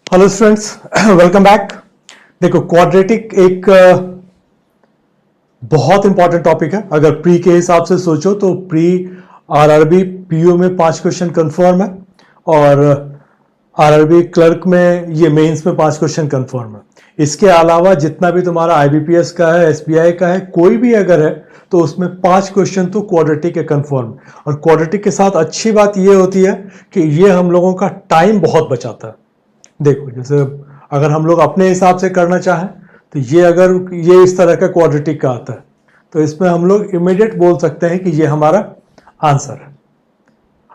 Hello students, welcome back. देखो, quadratic एक बहुत इंपॉर्टेंट टॉपिक है। अगर प्री के हिसाब से सोचो तो प्री आरआरबी पीओ में 5 क्वेश्चन कंफर्म है और आरआरबी क्लर्क में ये मेंस में 5 क्वेश्चन कंफर्म है। इसके अलावा जितना भी तुम्हारा आईबीपीएस का है, एसबीआई का है, कोई भी अगर है तो उसमें 5 क्वेश्चन तो क्वाड्रेटिक है कंफर्म। और क्वाड्रेटिक के साथ अच्छी बात ये होती है कि ये हम लोगों का टाइम बहुत बचाता है। देखो, जैसे अगर हम लोग अपने हिसाब से करना चाहें तो ये अगर ये इस तरह का क्वाड्रेटिक का आता है तो इसमें हम लोग इमीडिएट बोल सकते हैं कि ये हमारा आंसर है।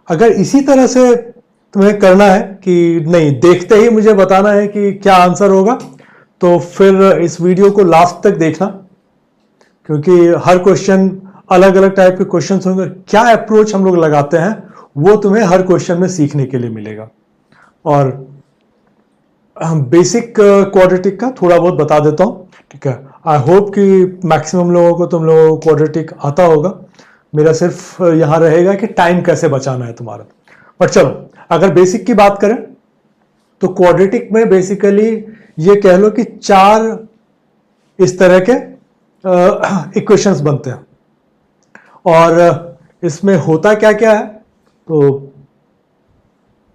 अगर इसी तरह से तुम्हें करना है कि नहीं, देखते ही मुझे बताना है कि क्या आंसर होगा, तो फिर इस वीडियो को लास्ट तक देखना, क्योंकि हर क्वेश्चन अलग अलग टाइप के क्वेश्चन होंगे। क्या अप्रोच हम लोग लगाते हैं वो तुम्हें हर क्वेश्चन में सीखने के लिए मिलेगा। और हम बेसिक क्वाड्रेटिक का थोड़ा बहुत बता देता हूँ, ठीक है। आई होप कि मैक्सिमम लोगों को तुम लोगों को क्वाड्रेटिक आता होगा। मेरा सिर्फ यहाँ रहेगा कि टाइम कैसे बचाना है तुम्हारा। पर चलो, अगर बेसिक की बात करें तो क्वाड्रेटिक में बेसिकली ये कह लो कि 4 इस तरह के इक्वेशंस बनते हैं। और इसमें होता क्या क्या है, तो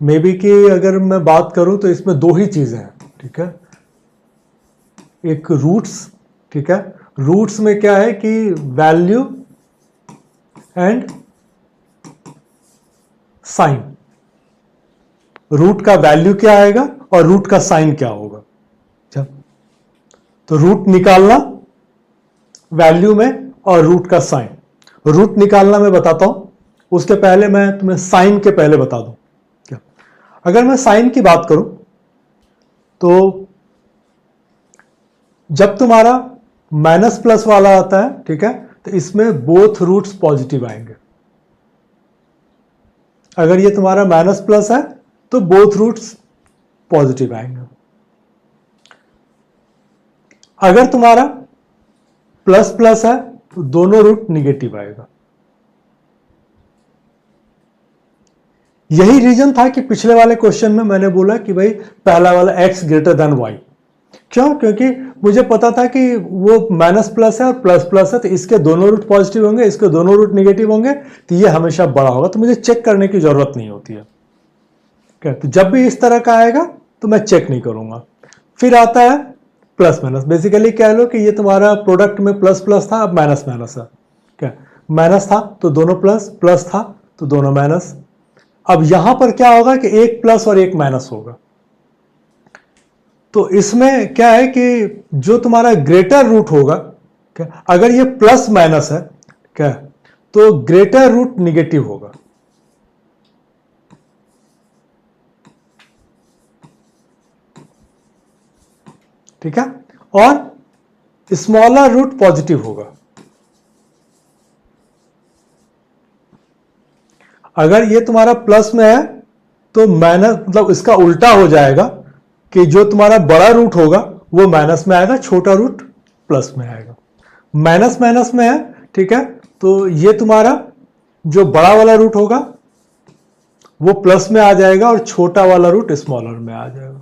मे बी कि अगर मैं बात करूं तो इसमें 2 ही चीजें हैं, ठीक है। एक रूट्स, ठीक है। रूट्स में क्या है कि वैल्यू एंड साइन। रूट का वैल्यू क्या आएगा और रूट का साइन क्या होगा। तो रूट निकालना वैल्यू में और रूट का साइन। रूट निकालना मैं बताता हूं, उसके पहले मैं तुम्हें साइन के पहले बता दूं। अगर मैं साइन की बात करूं तो जब तुम्हारा माइनस प्लस वाला आता है, ठीक है, तो इसमें बोथ रूट्स पॉजिटिव आएंगे। अगर ये तुम्हारा माइनस प्लस है तो बोथ रूट्स पॉजिटिव आएंगे। अगर तुम्हारा प्लस प्लस है तो दोनों रूट निगेटिव आएगा। यही रीजन था कि पिछले वाले क्वेश्चन में मैंने बोला कि भाई पहला वाला x ग्रेटर देन y। क्यों? क्योंकि मुझे पता था कि वो माइनस प्लस है और प्लस प्लस है, तो इसके दोनों रूट पॉजिटिव होंगे, इसके दोनों रूट नेगेटिव होंगे, तो ये हमेशा बड़ा होगा, तो मुझे चेक करने की जरूरत नहीं होती है। तो जब भी इस तरह का आएगा तो मैं चेक नहीं करूंगा। फिर आता है प्लस माइनस। बेसिकली कह लो कि ये तुम्हारा प्रोडक्ट में प्लस प्लस था, अब माइनस माइनस है। क्या? माइनस था तो दोनों प्लस, प्लस था तो दोनों माइनस। अब यहां पर क्या होगा कि एक प्लस और एक माइनस होगा। तो इसमें क्या है कि जो तुम्हारा ग्रेटर रूट होगा, क्या, अगर ये प्लस माइनस है, क्या, तो ग्रेटर रूट निगेटिव होगा। ठीक है। और स्मॉलर रूट पॉजिटिव होगा। अगर ये तुम्हारा प्लस में है तो माइनस, मतलब इसका उल्टा हो जाएगा कि जो तुम्हारा बड़ा रूट होगा वो माइनस में आएगा, छोटा रूट प्लस में आएगा। माइनस माइनस में है, ठीक है, तो ये तुम्हारा जो बड़ा वाला रूट होगा वो प्लस में आ जाएगा और छोटा वाला रूट स्मॉलर में आ जाएगा।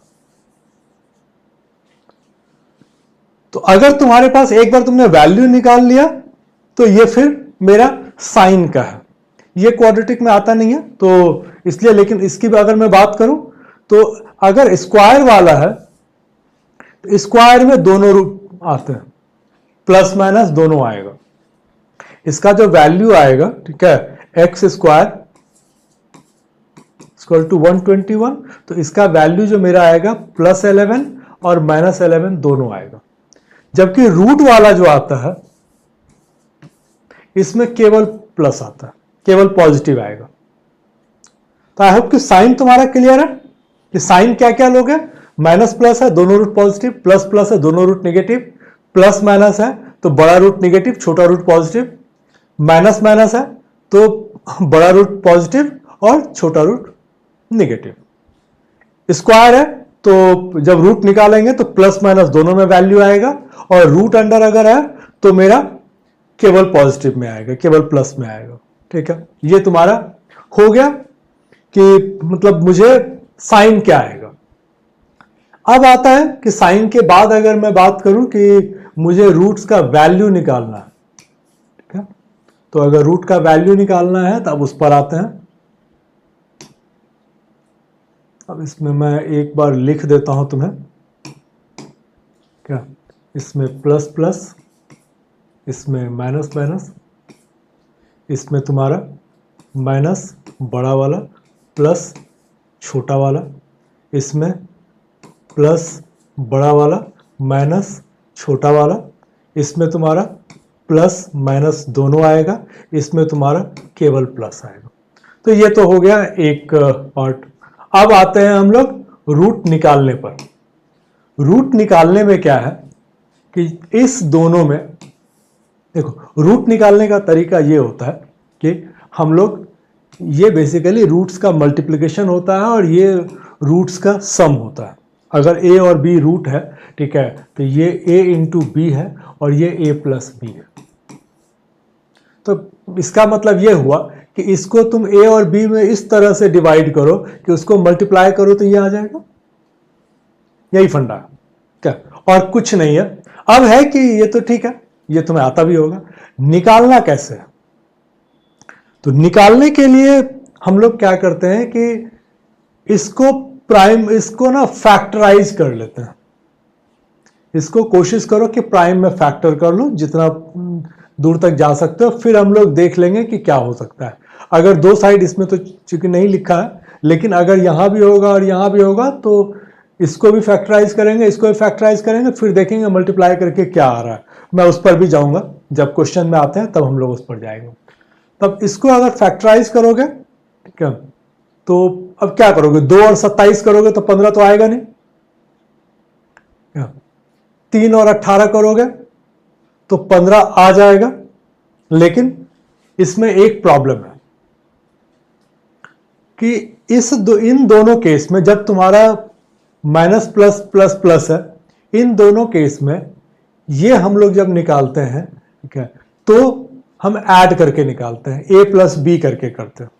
तो अगर तुम्हारे पास एक बार तुमने वैल्यू निकाल लिया तो ये फिर मेरा साइन का है। ये क्वाड्रेटिक में आता नहीं है तो इसलिए, लेकिन इसकी अगर मैं बात करूं तो अगर स्क्वायर वाला है तो स्क्वायर में दोनों रूट आते हैं, प्लस माइनस दोनों आएगा। इसका जो वैल्यू आएगा, ठीक है, एक्स स्क्वायर इक्वल टू 121, तो इसका वैल्यू जो मेरा आएगा प्लस 11 और माइनस 11 दोनों आएगा। जबकि रूट वाला जो आता है इसमें केवल प्लस आता है, केवल पॉजिटिव आएगा। तो आई होप कि साइन तुम्हारा क्लियर है कि साइन क्या क्या लोग हैं। माइनस प्लस है दोनों रूट पॉजिटिव, प्लस प्लस है दोनों रूट नेगेटिव, प्लस माइनस है तो बड़ा रूट नेगेटिव, छोटा रूट पॉजिटिव, माइनस माइनस है तो बड़ा रूट पॉजिटिव और छोटा रूट नेगेटिव। स्क्वायर है तो जब रूट निकालेंगे तो प्लस माइनस दोनों में वैल्यू आएगा, और रूट अंडर अगर है तो मेरा केवल पॉजिटिव में आएगा, केवल प्लस में आएगा। ठीक है, ये तुम्हारा हो गया कि मतलब मुझे साइन क्या आएगा। अब आता है कि साइन के बाद अगर मैं बात करूं कि मुझे रूट्स का वैल्यू निकालना है, ठीक है, तो अगर रूट का वैल्यू निकालना है तो अब उस पर आते हैं। अब इसमें मैं एक बार लिख देता हूं तुम्हें, क्या, इसमें प्लस प्लस, इसमें माइनस माइनस, इसमें तुम्हारा माइनस बड़ा वाला प्लस छोटा वाला, इसमें प्लस बड़ा वाला माइनस छोटा वाला, इसमें तुम्हारा प्लस माइनस दोनों आएगा, इसमें तुम्हारा केवल प्लस आएगा। तो ये तो हो गया एक पार्ट। अब आते हैं हम लोग रूट निकालने पर। रूट निकालने में क्या है कि इस दोनों में देखो, रूट निकालने का तरीका ये होता है कि हम लोग, ये बेसिकली रूट्स का मल्टीप्लिकेशन होता है और ये रूट्स का सम होता है। अगर a और b रूट है, ठीक है, तो ये a इंटू बी है और ये a प्लस बी है। तो इसका मतलब ये हुआ कि इसको तुम a और b में इस तरह से डिवाइड करो कि उसको मल्टीप्लाई करो तो ये आ जाएगा। यही फंडा है, क्या, और कुछ नहीं है। अब है कि ये तो ठीक है, ये तुम्हें आता भी होगा। निकालना कैसे है? तो निकालने के लिए हम लोग क्या करते हैं कि इसको ना फैक्टराइज कर लेते हैं। इसको कोशिश करो कि प्राइम में फैक्टर कर लो जितना दूर तक जा सकते हो, फिर हम लोग देख लेंगे कि क्या हो सकता है। अगर दो साइड, इसमें तो चूंकि नहीं लिखा है, लेकिन अगर यहां भी होगा और यहां भी होगा तो इसको भी फैक्टराइज करेंगे, इसको भी फैक्टराइज करेंगे, फिर देखेंगे मल्टीप्लाई करके क्या आ रहा है। मैं उस पर भी जाऊंगा, जब क्वेश्चन में आते हैं तब हम लोग उस पर जाएंगे। तब इसको अगर फैक्टराइज करोगे, ठीक है, तो अब क्या करोगे, 2 और 27 करोगे तो 15 तो आएगा नहीं। 3 और 18 करोगे तो 15 आ जाएगा। लेकिन इसमें एक प्रॉब्लम है कि इन दोनों केस में जब तुम्हारा माइनस प्लस प्लस प्लस है, इन दोनों केस में ये हम लोग जब निकालते हैं, ठीक है, तो हम ऐड करके निकालते हैं, a प्लस बी करके करते हैं।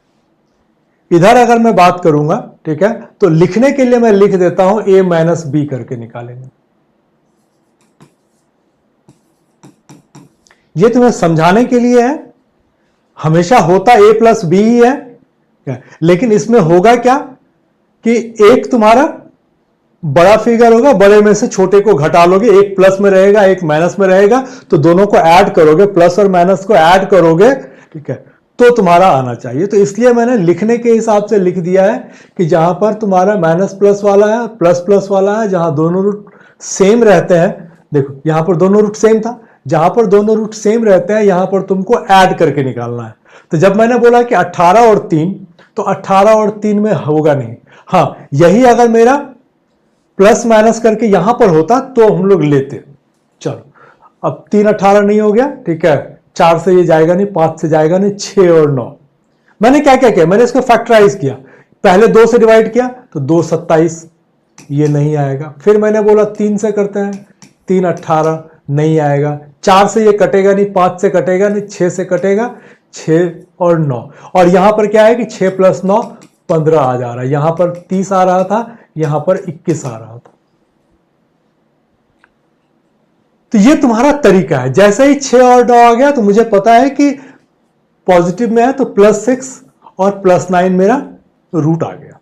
इधर अगर मैं बात करूंगा, ठीक है, तो लिखने के लिए मैं लिख देता हूं a माइनस बी करके निकालेंगे। ये तुम्हें समझाने के लिए है। हमेशा होता a प्लस बी ही है, लेकिन इसमें होगा क्या कि एक तुम्हारा बड़ा फिगर होगा, बड़े में से छोटे को घटा लोगे, एक प्लस में रहेगा एक माइनस में रहेगा, तो दोनों को ऐड करोगे, प्लस और माइनस को ऐड करोगे, ठीक है, तो तुम्हारा आना चाहिए। तो इसलिए मैंने लिखने के हिसाब से लिख दिया है कि जहां पर तुम्हारा माइनस प्लस वाला है, प्लस प्लस वाला है, जहां दोनों रूट सेम रहते हैं, देखो यहां पर दोनों रूट सेम था, जहां पर दोनों रूट सेम रहते हैं यहां पर तुमको ऐड करके निकालना है। तो जब मैंने बोला कि 18 और 3, तो 18 और 3 में होगा नहीं। हाँ, यही अगर मेरा प्लस माइनस करके यहां पर होता तो हम लोग लेते। चलो, अब 3 18 नहीं हो गया, ठीक है, 4 से ये जाएगा नहीं, 5 से जाएगा नहीं, 6 और 9। मैंने क्या क्या किया, मैंने इसको फैक्टराइज किया। पहले 2 से डिवाइड किया तो 2 27, ये नहीं आएगा। फिर मैंने बोला 3 से करते हैं, 3 18 नहीं आएगा। 4 से ये कटेगा नहीं, 5 से कटेगा नहीं, 6 से कटेगा, 6 और 9। और यहां पर क्या है कि 6 प्लस 9 15 आ जा रहा है। यहां पर 30 आ रहा था, यहां पर 21 आ रहा था। तो ये तुम्हारा तरीका है। जैसे ही 6 और 9 आ गया तो मुझे पता है कि पॉजिटिव में है, तो +6 और +9 मेरा रूट आ गया।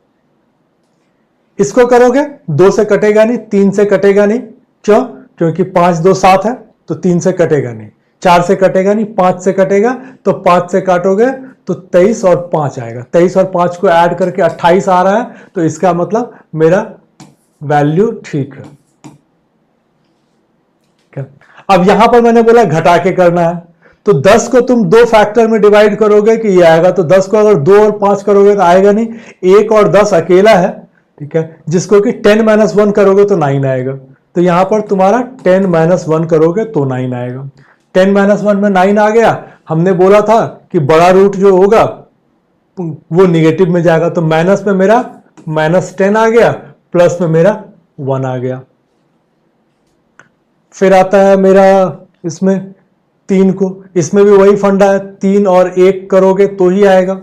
इसको करोगे 2 से कटेगा नहीं, 3 से कटेगा नहीं। क्यों? क्योंकि 5 2 7 है, तो 3 से कटेगा नहीं। 4 से कटेगा नहीं, 5 से कटेगा, तो 5 से काटोगे तो 23 और 5 आएगा। 23 और 5 को ऐड करके 28 आ रहा है, तो इसका मतलब मेरा वैल्यू ठीक है। अब यहां पर मैंने बोला घटा के करना है, तो 10 को तुम 2 फैक्टर में डिवाइड करोगे कि ये आएगा। तो 10 को अगर 2 और 5 करोगे तो आएगा नहीं। 1 और 10 अकेला है, ठीक है, जिसको कि 10 - 1 करोगे तो 9 आएगा। तो यहां पर तुम्हारा 10 - 1 करोगे तो 9 आएगा। 10 - 1 में 9 आ गया। हमने बोला था कि बड़ा रूट जो होगा वो निगेटिव में जाएगा, तो माइनस में मेरा -10 आ गया, प्लस में मेरा 1 आ गया। फिर आता है मेरा इसमें 3 को, इसमें भी वही फंडा है, 3 और 1 करोगे तो ही आएगा।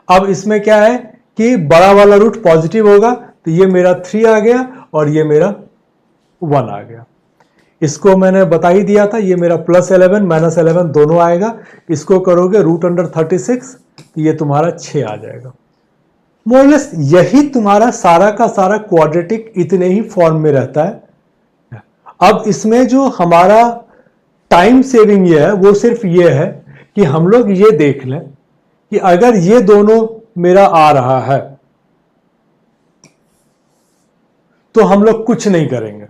अब इसमें क्या है कि बड़ा वाला रूट पॉजिटिव होगा, तो ये मेरा 3 आ गया, और ये मेरा 1 आ गया। इसको मैंने बता ही दिया था, ये मेरा +11 -11 दोनों आएगा। इसको करोगे √36, ये तुम्हारा 6 आ जाएगा। मोरलेस यही तुम्हारा सारा का सारा क्वाड्रेटिक इतने ही फॉर्म में रहता है। अब इसमें जो हमारा टाइम सेविंग ये है वो सिर्फ ये है कि हम लोग ये देख लें कि अगर ये दोनों मेरा आ रहा है तो हम लोग कुछ नहीं करेंगे।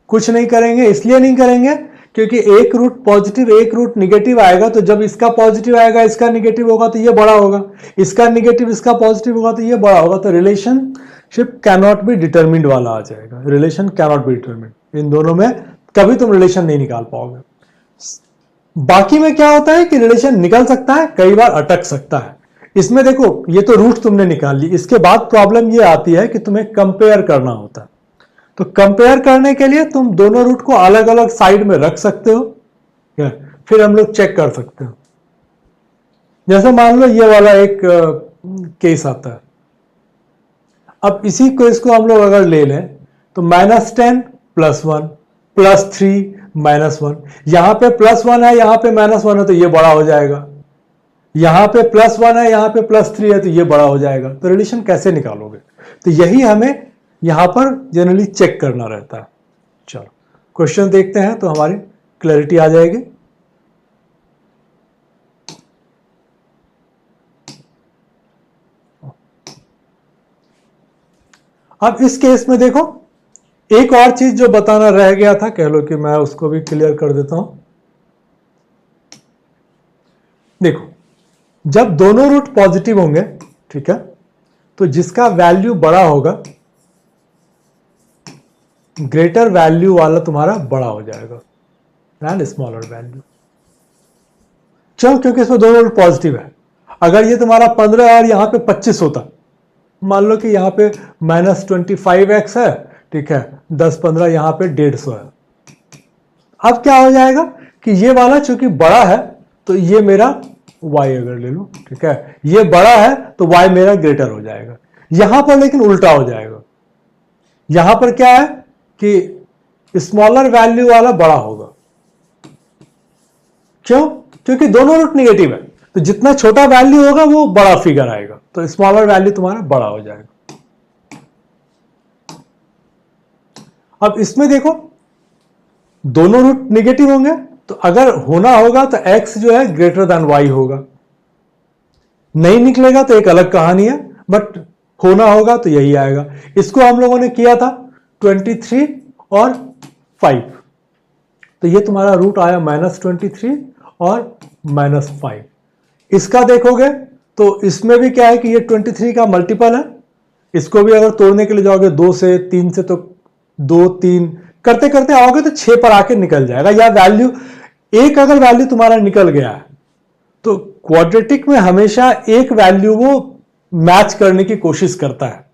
कुछ नहीं करेंगे इसलिए नहीं करेंगे क्योंकि एक रूट पॉजिटिव एक रूट निगेटिव आएगा, तो जब इसका पॉजिटिव आएगा इसका निगेटिव होगा तो ये बड़ा होगा, इसका निगेटिव इसका पॉजिटिव होगा तो ये बड़ा होगा। तो रिलेशनशिप कैनॉट बी डिटरमिन्ड वाला आ जाएगा। रिलेशन कैनॉट बी डिटरमिन्ड, इन दोनों में कभी तुम रिलेशन नहीं निकाल पाओगे। बाकी में क्या होता है कि रिलेशन निकल सकता है, कई बार अटक सकता है। इसमें देखो ये तो रूट तुमने निकाल ली, इसके बाद प्रॉब्लम ये आती है कि तुम्हें कंपेयर करना होता है। तो कंपेयर करने के लिए तुम दोनों रूट को अलग अलग साइड में रख सकते हो, फिर हम लोग चेक कर सकते हो। जैसे मान लो ये वाला एक केस आता है। अब इसी केस को हम लोग अगर ले लें तो -10 +1 +3 -1, यहां पे +1 है यहां पे -1 है तो ये बड़ा हो जाएगा, यहां पे +1 है यहां पे +3 है तो ये बड़ा हो जाएगा। तो रिलेशन कैसे निकालोगे? तो यही हमें यहां पर जनरली चेक करना रहता है। चलो क्वेश्चन देखते हैं तो हमारी क्लैरिटी आ जाएगी। अब इस केस में देखो एक और चीज जो बताना रह गया था, कह लो कि मैं उसको भी क्लियर कर देता हूं। देखो जब दोनों रूट पॉजिटिव होंगे, ठीक है, तो जिसका वैल्यू बड़ा होगा ग्रेटर वैल्यू वाला तुम्हारा बड़ा हो जाएगा एंड स्मॉलर वैल्यू। क्यों? क्योंकि इसमें दोनों रूट पॉजिटिव है। अगर ये तुम्हारा 15 और यहां पे 25 होता, मान लो कि यहां पे -25x है, ठीक है, 10 15 यहां पे 150 है। अब क्या हो जाएगा कि ये वाला चूंकि बड़ा है तो ये मेरा y अगर ले लो, ठीक है, ये बड़ा है तो y मेरा ग्रेटर हो जाएगा। यहां पर लेकिन उल्टा हो जाएगा, यहां पर क्या है कि स्मॉलर वैल्यू वाला बड़ा होगा। क्यों? क्योंकि दोनों रूट निगेटिव है, तो जितना छोटा वैल्यू होगा वो बड़ा फिगर आएगा, तो स्मॉलर वैल्यू तुम्हारा बड़ा हो जाएगा। अब इसमें देखो दोनों रूट निगेटिव होंगे, तो अगर होना होगा तो x जो है ग्रेटर देन y होगा। नहीं निकलेगा तो एक अलग कहानी है, बट होना होगा तो यही आएगा। इसको हम लोगों ने किया था 23 और 5, तो ये तुम्हारा रूट आया -23 और -5। इसका देखोगे तो इसमें भी क्या है कि ये 23 का मल्टीपल है। इसको भी अगर तोड़ने के लिए जाओगे 2 से 3 से, तो 2 3 करते करते आओगे तो 6 पर आके निकल जाएगा। या वैल्यू एक अगर वैल्यू तुम्हारा निकल गया है तो क्वाड्रेटिक में हमेशा एक वैल्यू वो मैच करने की कोशिश करता है।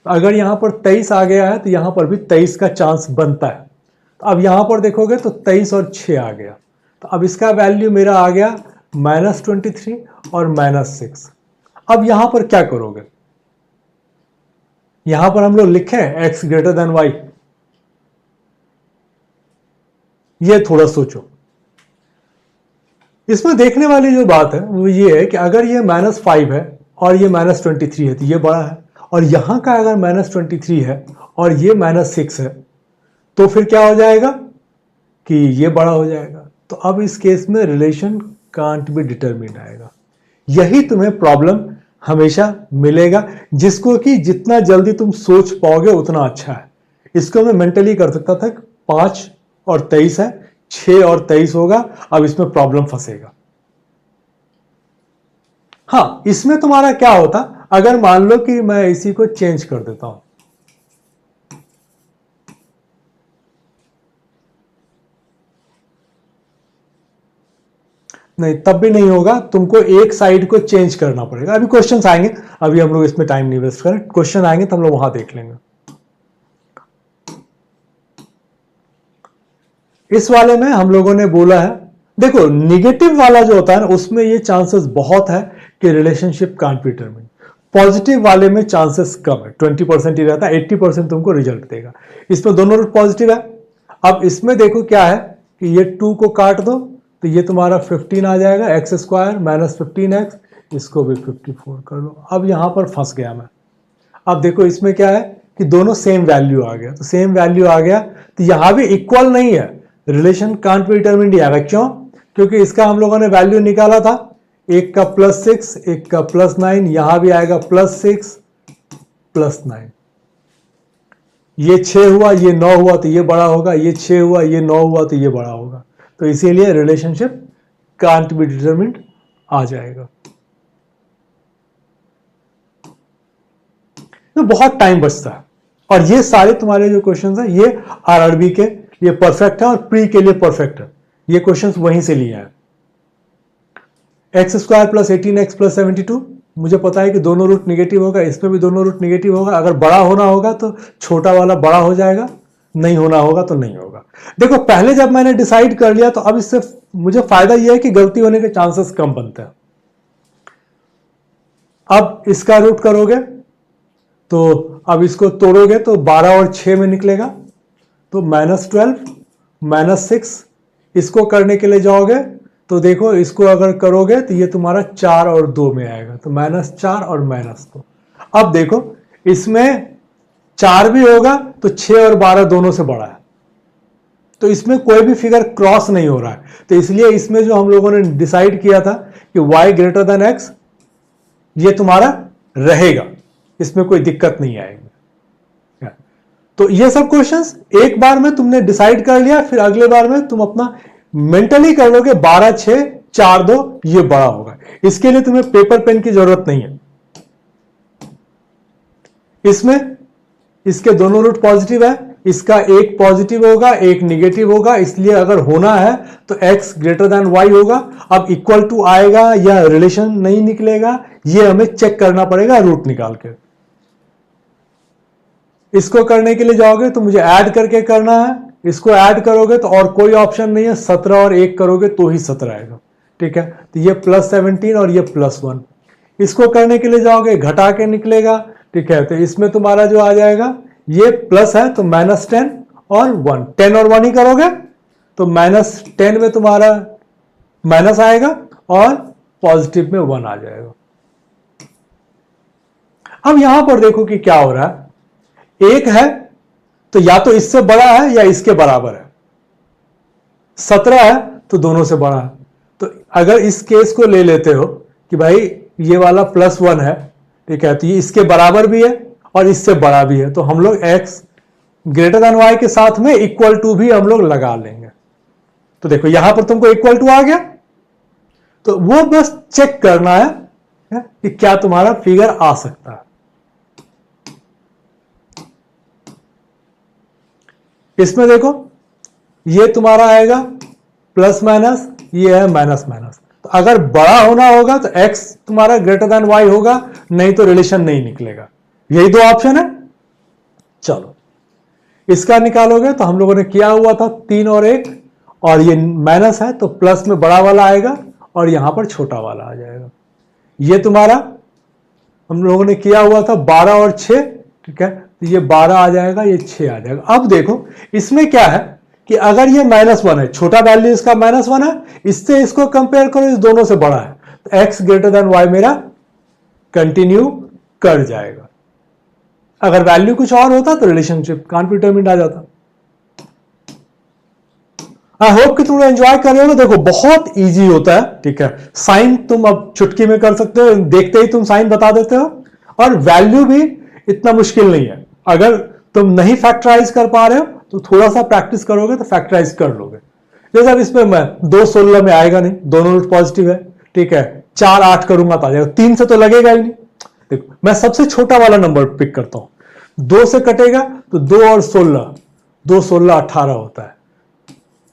अगर यहां पर 23 आ गया है तो यहां पर भी 23 का चांस बनता है। तो अब यहां पर देखोगे तो 23 और 6 आ गया, तो अब इसका वैल्यू मेरा आ गया -23 और -6। अब यहां पर क्या करोगे? यहां पर हम लोग लिखें x ग्रेटर देन y, ये थोड़ा सोचो। इसमें देखने वाली जो बात है वो ये है कि अगर ये -5 है और ये -23 है तो ये बड़ा है, और यहां का अगर -23 है और ये -6 है तो फिर क्या हो जाएगा कि ये बड़ा हो जाएगा। तो अब इस केस में रिलेशन कांट बी डिटरमिन्ड आएगा। यही तुम्हें प्रॉब्लम हमेशा मिलेगा, जिसको कि जितना जल्दी तुम सोच पाओगे उतना अच्छा है। इसको मैं मेंटली कर सकता था, 5 और 23 है, 6 और 23 होगा। अब इसमें प्रॉब्लम फंसेगा। हाँ, इसमें तुम्हारा क्या होता अगर मान लो कि मैं इसी को चेंज कर देता हूं, नहीं तब भी नहीं होगा, तुमको एक साइड को चेंज करना पड़ेगा। अभी क्वेश्चंस आएंगे, अभी हम लोग इसमें टाइम नहीं वेस्ट करें, क्वेश्चन आएंगे तो हम लोग वहां देख लेंगे। इस वाले में हम लोगों ने बोला है, देखो निगेटिव वाला जो होता है ना उसमें ये चांसेस बहुत है कि relationship can't be determined. Positive वाले में चांसेस कम है, 20% ही रहता है, 80% तुमको रिजल्ट देगा। इसमें दोनों रूट पॉजिटिव है। अब इसमें देखो क्या है कि ये 2 को काट दो तो ये तुम्हारा 15 आ जाएगा, एक्स स्क्वायर माइनस 15x, इसको भी 54 कर लो। अब यहां पर फंस गया मैं। अब देखो इसमें क्या है कि दोनों सेम वैल्यू आ गया, तो सेम वैल्यू आ गया तो यहां भी इक्वल नहीं है, रिलेशन कांट बी डिटरमिन्ड ही आएगा। क्यों? क्योंकि इसका हम लोगों ने वैल्यू निकाला था, एक का +6 एक का +9, यहां भी आएगा +6 +9। ये 6 हुआ, ये 9 हुआ तो ये बड़ा होगा, ये 6 हुआ, ये 9 हुआ तो ये बड़ा होगा, तो इसीलिए रिलेशनशिप कांट बी डिटरमिन्ड आ जाएगा। तो बहुत टाइम बचता है। और ये सारे तुम्हारे जो क्वेश्चंस हैं ये आरआरबी के लिए परफेक्ट है और प्री के लिए परफेक्ट है। ये क्वेश्चंस वहीं से लिए हैं। x² + 18x + 72, मुझे पता है कि दोनों रूट निगेटिव होगा, इसमें भी दोनों रूट निगेटिव होगा। अगर बड़ा होना होगा तो छोटा वाला बड़ा हो जाएगा, नहीं होना होगा तो नहीं होगा। देखो पहले जब मैंने डिसाइड कर लिया तो अब इससे मुझे फायदा यह है कि गलती होने के चांसेस कम बनते हैं। अब इसका रूट करोगे तो अब इसको तोड़ोगे तो 12 और 6 में निकलेगा, तो -12 -6। इसको करने के लिए जाओगे तो देखो इसको अगर करोगे तो ये तुम्हारा 4 और 2 में आएगा, तो -4 और -2। अब देखो इसमें 4 भी होगा तो 6 और 12 दोनों से बड़ा है, तो इसमें कोई भी फिगर क्रॉस नहीं हो रहा है। तो इसलिए इसमें जो हम लोगों ने डिसाइड किया था कि y > x, ये तुम्हारा रहेगा, इसमें कोई दिक्कत नहीं आएगी। तो ये सब क्वेश्चंस एक बार में तुमने डिसाइड कर लिया, फिर अगले बार में तुम अपना मेंटली कर लोगे 12 6 4 2 ये बड़ा होगा। इसके लिए तुम्हें पेपर पेन की जरूरत नहीं है। इसमें इसके दोनों रूट पॉजिटिव है, इसका एक पॉजिटिव होगा एक निगेटिव होगा, इसलिए अगर होना है तो x > y होगा। अब इक्वल टू आएगा या रिलेशन नहीं निकलेगा, ये हमें चेक करना पड़ेगा रूट निकाल के। इसको करने के लिए जाओगे तो मुझे ऐड करके करना है, इसको ऐड करोगे तो और कोई ऑप्शन नहीं है, 17 और 1 करोगे तो ही 17 आएगा। ठीक है, तो ये +17 और ये +1। इसको करने के लिए जाओगे घटा के निकलेगा। ठीक है, तो इसमें तुम्हारा जो आ जाएगा ये प्लस है तो -10 और 1, 10 और 1 ही करोगे तो -10 में तुम्हारा माइनस आएगा और पॉजिटिव में 1 आ जाएगा। अब यहां पर देखो कि क्या हो रहा है, एक है तो या तो इससे बड़ा है या इसके बराबर है, 17 है तो दोनों से बड़ा है। तो अगर इस केस को ले लेते हो कि भाई ये वाला +1 है, ठीक है, तो ये इसके बराबर भी है और इससे बड़ा भी है, तो हम लोग x > y के साथ में इक्वल टू भी हम लोग लगा लेंगे। तो देखो यहां पर तुमको इक्वल टू आ गया, तो वो बस चेक करना है कि क्या तुम्हारा फिगर आ सकता है। इसमें देखो ये तुम्हारा आएगा प्लस माइनस, ये है माइनस माइनस। तो अगर बड़ा होना होगा तो x तुम्हारा > y होगा, नहीं तो रिलेशन नहीं निकलेगा। यही दो ऑप्शन है। चलो इसका निकालोगे तो हम लोगों ने किया हुआ था 3 और 1, और ये माइनस है तो प्लस में बड़ा वाला आएगा और यहां पर छोटा वाला आ जाएगा। ये तुम्हारा हम लोगों ने किया हुआ था 12 और 6, ठीक है, तो ये 12 आ जाएगा, ये 6 आ जाएगा। अब देखो इसमें क्या है कि अगर ये -1 है, छोटा वैल्यू इसका -1 है, इससे इसको कंपेयर करो, इस दोनों से बड़ा है, तो x > y मेरा कंटिन्यू कर जाएगा। अगर वैल्यू कुछ और होता तो रिलेशनशिप कांट बी डिटरमिन्ड आ जाता। आई होप कि तुम एंजॉय कर रहे हो। देखो बहुत इजी होता है, ठीक है, साइन तुम अब चुटकी में कर सकते हो, देखते ही तुम साइन बता देते हो, और वैल्यू भी इतना मुश्किल नहीं है। अगर तुम नहीं फैक्टराइज कर पा रहे हो तो थोड़ा सा प्रैक्टिस करोगे तो फैक्टराइज कर लोगे। जैसे अब इसमें मैं 2 16 में आएगा नहीं, दोनों रूट पॉजिटिव है, ठीक है, 4 8 करूंगा तो आ जाएगा, 3 से तो लगेगा ही नहीं। देखो मैं सबसे छोटा वाला नंबर पिक करता हूं, 2 से कटेगा तो 2 और 16, 2 16 18 होता है,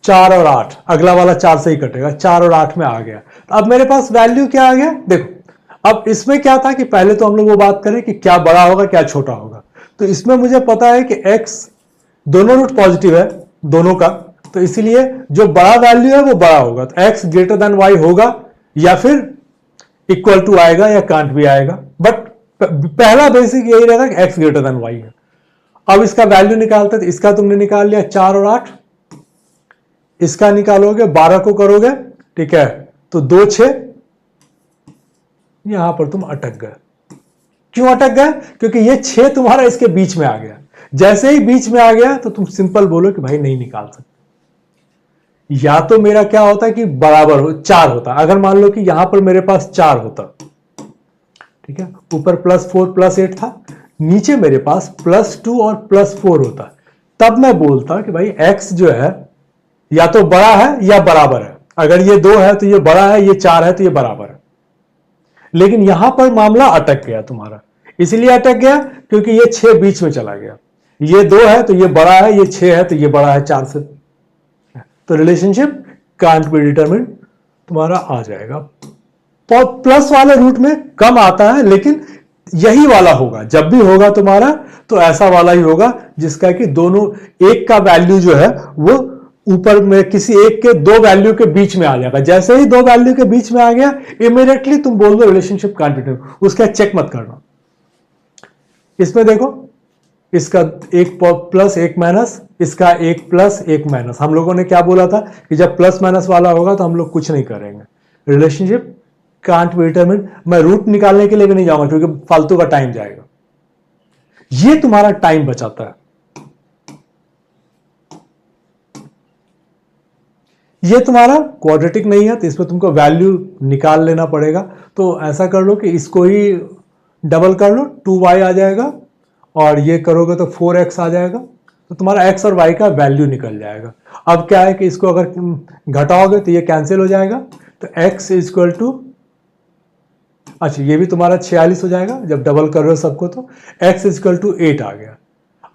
4 और 8, अगला वाला 4 से ही कटेगा, 4 और 8 में आ गया। अब मेरे पास वैल्यू क्या आ गया, देखो अब इसमें क्या था कि पहले तो हम लोग वो बात करें कि क्या बड़ा होगा क्या छोटा होगा। तो इसमें मुझे पता है कि x दोनों रूट पॉजिटिव है दोनों का, तो इसीलिए जो बड़ा वैल्यू है वो बड़ा होगा, तो x > y होगा या फिर इक्वल टू आएगा या कांट भी आएगा। बट पहला बेसिक यही रहता कि x ग्रेटर देन y है। अब इसका वैल्यू निकालते तो इसका तुमने निकाल लिया 4 और 8, इसका निकालोगे 12 को करोगे, ठीक है, तो 2 6, यहां पर तुम अटक गए। क्यों अटक गए? क्योंकि ये 6 तुम्हारा इसके बीच में आ गया। जैसे ही बीच में आ गया तो तुम सिंपल बोलो कि भाई नहीं निकाल सकते। या तो मेरा क्या होता है कि बराबर हो 4 होता, अगर मान लो कि यहां पर मेरे पास 4 होता, ठीक है, ऊपर +4 +8 था, नीचे मेरे पास +2 और +4 होता, तब मैं बोलता कि भाई x जो है या तो बड़ा है या बराबर है। अगर ये 2 है तो ये बड़ा है, ये 4 है तो ये बराबर है। लेकिन यहां पर मामला अटक गया तुम्हारा। इसलिए अटक गया क्योंकि ये 6 बीच में चला गया। ये 2 है तो ये बड़ा है, ये 6 है तो ये बड़ा है 4 से। तो रिलेशनशिप कांट बी डिटरमिन्ड तुम्हारा आ जाएगा। प्लस वाले रूट में कम आता है, लेकिन यही वाला होगा। जब भी होगा तुम्हारा तो ऐसा वाला ही होगा जिसका कि दोनों एक का वैल्यू जो है वो ऊपर में किसी एक के 2 वैल्यू के बीच में आ जाएगा। जैसे ही 2 वैल्यू के बीच में आ गया, इमीडिएटली तुम बोल दो रिलेशनशिप कांट बी डिटरमिन्ड। उसका चेक मत करना। इसमें देखो, इसका 1 प्लस 1 माइनस, इसका 1 प्लस 1 माइनस। हम लोगों ने क्या बोला था कि जब प्लस माइनस वाला होगा तो हम लोग कुछ नहीं करेंगे। Relationship can't be determined. मैं रूट निकालने के लिए भी नहीं जाऊंगा क्योंकि फालतू का टाइम जाएगा। ये तुम्हारा टाइम बचाता है। ये तुम्हारा क्वाड्रेटिक नहीं है तो इसमें तुमको वैल्यू निकाल लेना पड़ेगा। तो ऐसा कर लो कि इसको ही डबल कर लो, 2y आ जाएगा, और ये करोगे तो 4x आ जाएगा। तो तुम्हारा x और y का वैल्यू निकल जाएगा। अब क्या है कि इसको अगर घटाओगे तो ये कैंसिल हो जाएगा। तो x इक्वल टू, अच्छा ये भी तुम्हारा 46 हो जाएगा जब डबल कर रहे हो सबको। तो x इक्वल टू 8 आ गया।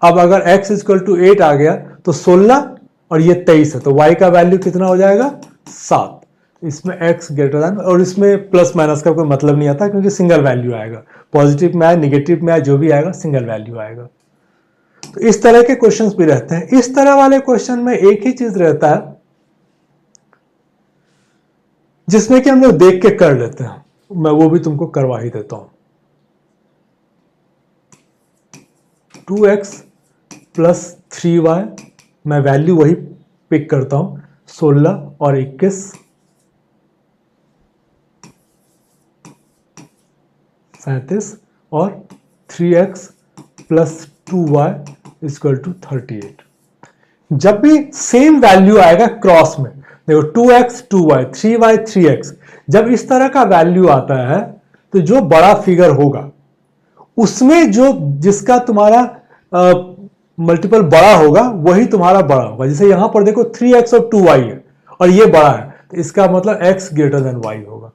अब अगर x इक्वल टू 8 आ गया तो 16 और ये 23 है, तो y का वैल्यू कितना हो जाएगा? 7। इसमें x ग्रेटर देन, और इसमें प्लस माइनस का कोई मतलब नहीं आता क्योंकि सिंगल वैल्यू आएगा। पॉजिटिव में आए, निगेटिव में आए, जो भी आएगा सिंगल वैल्यू आएगा। तो इस तरह के क्वेश्चंस भी रहते हैं। इस तरह वाले क्वेश्चन में एक ही चीज रहता है जिसमें कि हम लोग देख के कर लेते हैं। मैं वो भी तुमको करवा ही देता हूं। 2x प्लस 3y, मैं वैल्यू वही पिक करता हूं, 16 और 21, 37, और 3x plus 2y equal to 38। जब भी सेम वैल्यू आएगा क्रॉस में, देखो 2x 2y, 3y 3x, जब इस तरह का वैल्यू आता है तो जो बड़ा फिगर होगा उसमें जो जिसका तुम्हारा मल्टीपल बड़ा होगा वही तुम्हारा बड़ा होगा। जैसे यहां पर देखो 3x और 2y है और ये बड़ा है, तो इसका मतलब x ग्रेटर देन y होगा।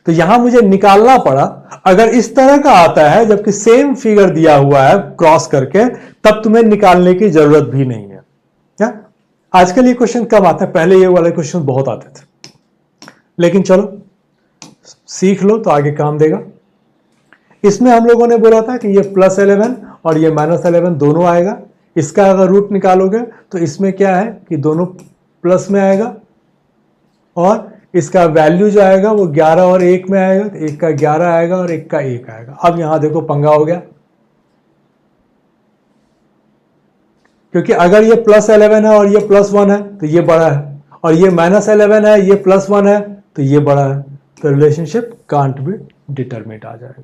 तो यहां मुझे निकालना पड़ा। अगर इस तरह का आता है जबकि सेम फिगर दिया हुआ है क्रॉस करके, तब तुम्हें निकालने की जरूरत भी नहीं है। क्या आजकल ये क्वेश्चन कम आता है, पहले ये वाले क्वेश्चन बहुत आते थे। लेकिन चलो सीख लो तो आगे काम देगा। इसमें हम लोगों ने बोला था कि ये +11 और ये -11 दोनों आएगा। इसका अगर रूट निकालोगे तो इसमें क्या है कि दोनों प्लस में आएगा, और इसका वैल्यू जो आएगा वो 11 और 1 में आएगा। तो एक का 11 आएगा और एक का 1 आएगा। अब यहां देखो पंगा हो गया, क्योंकि अगर ये +11 है और ये +1 है तो ये बड़ा है, और ये -11 है, ये +1 है तो ये बड़ा है। तो रिलेशनशिप कांट बी डिटरमिन्ड आ जाएगा।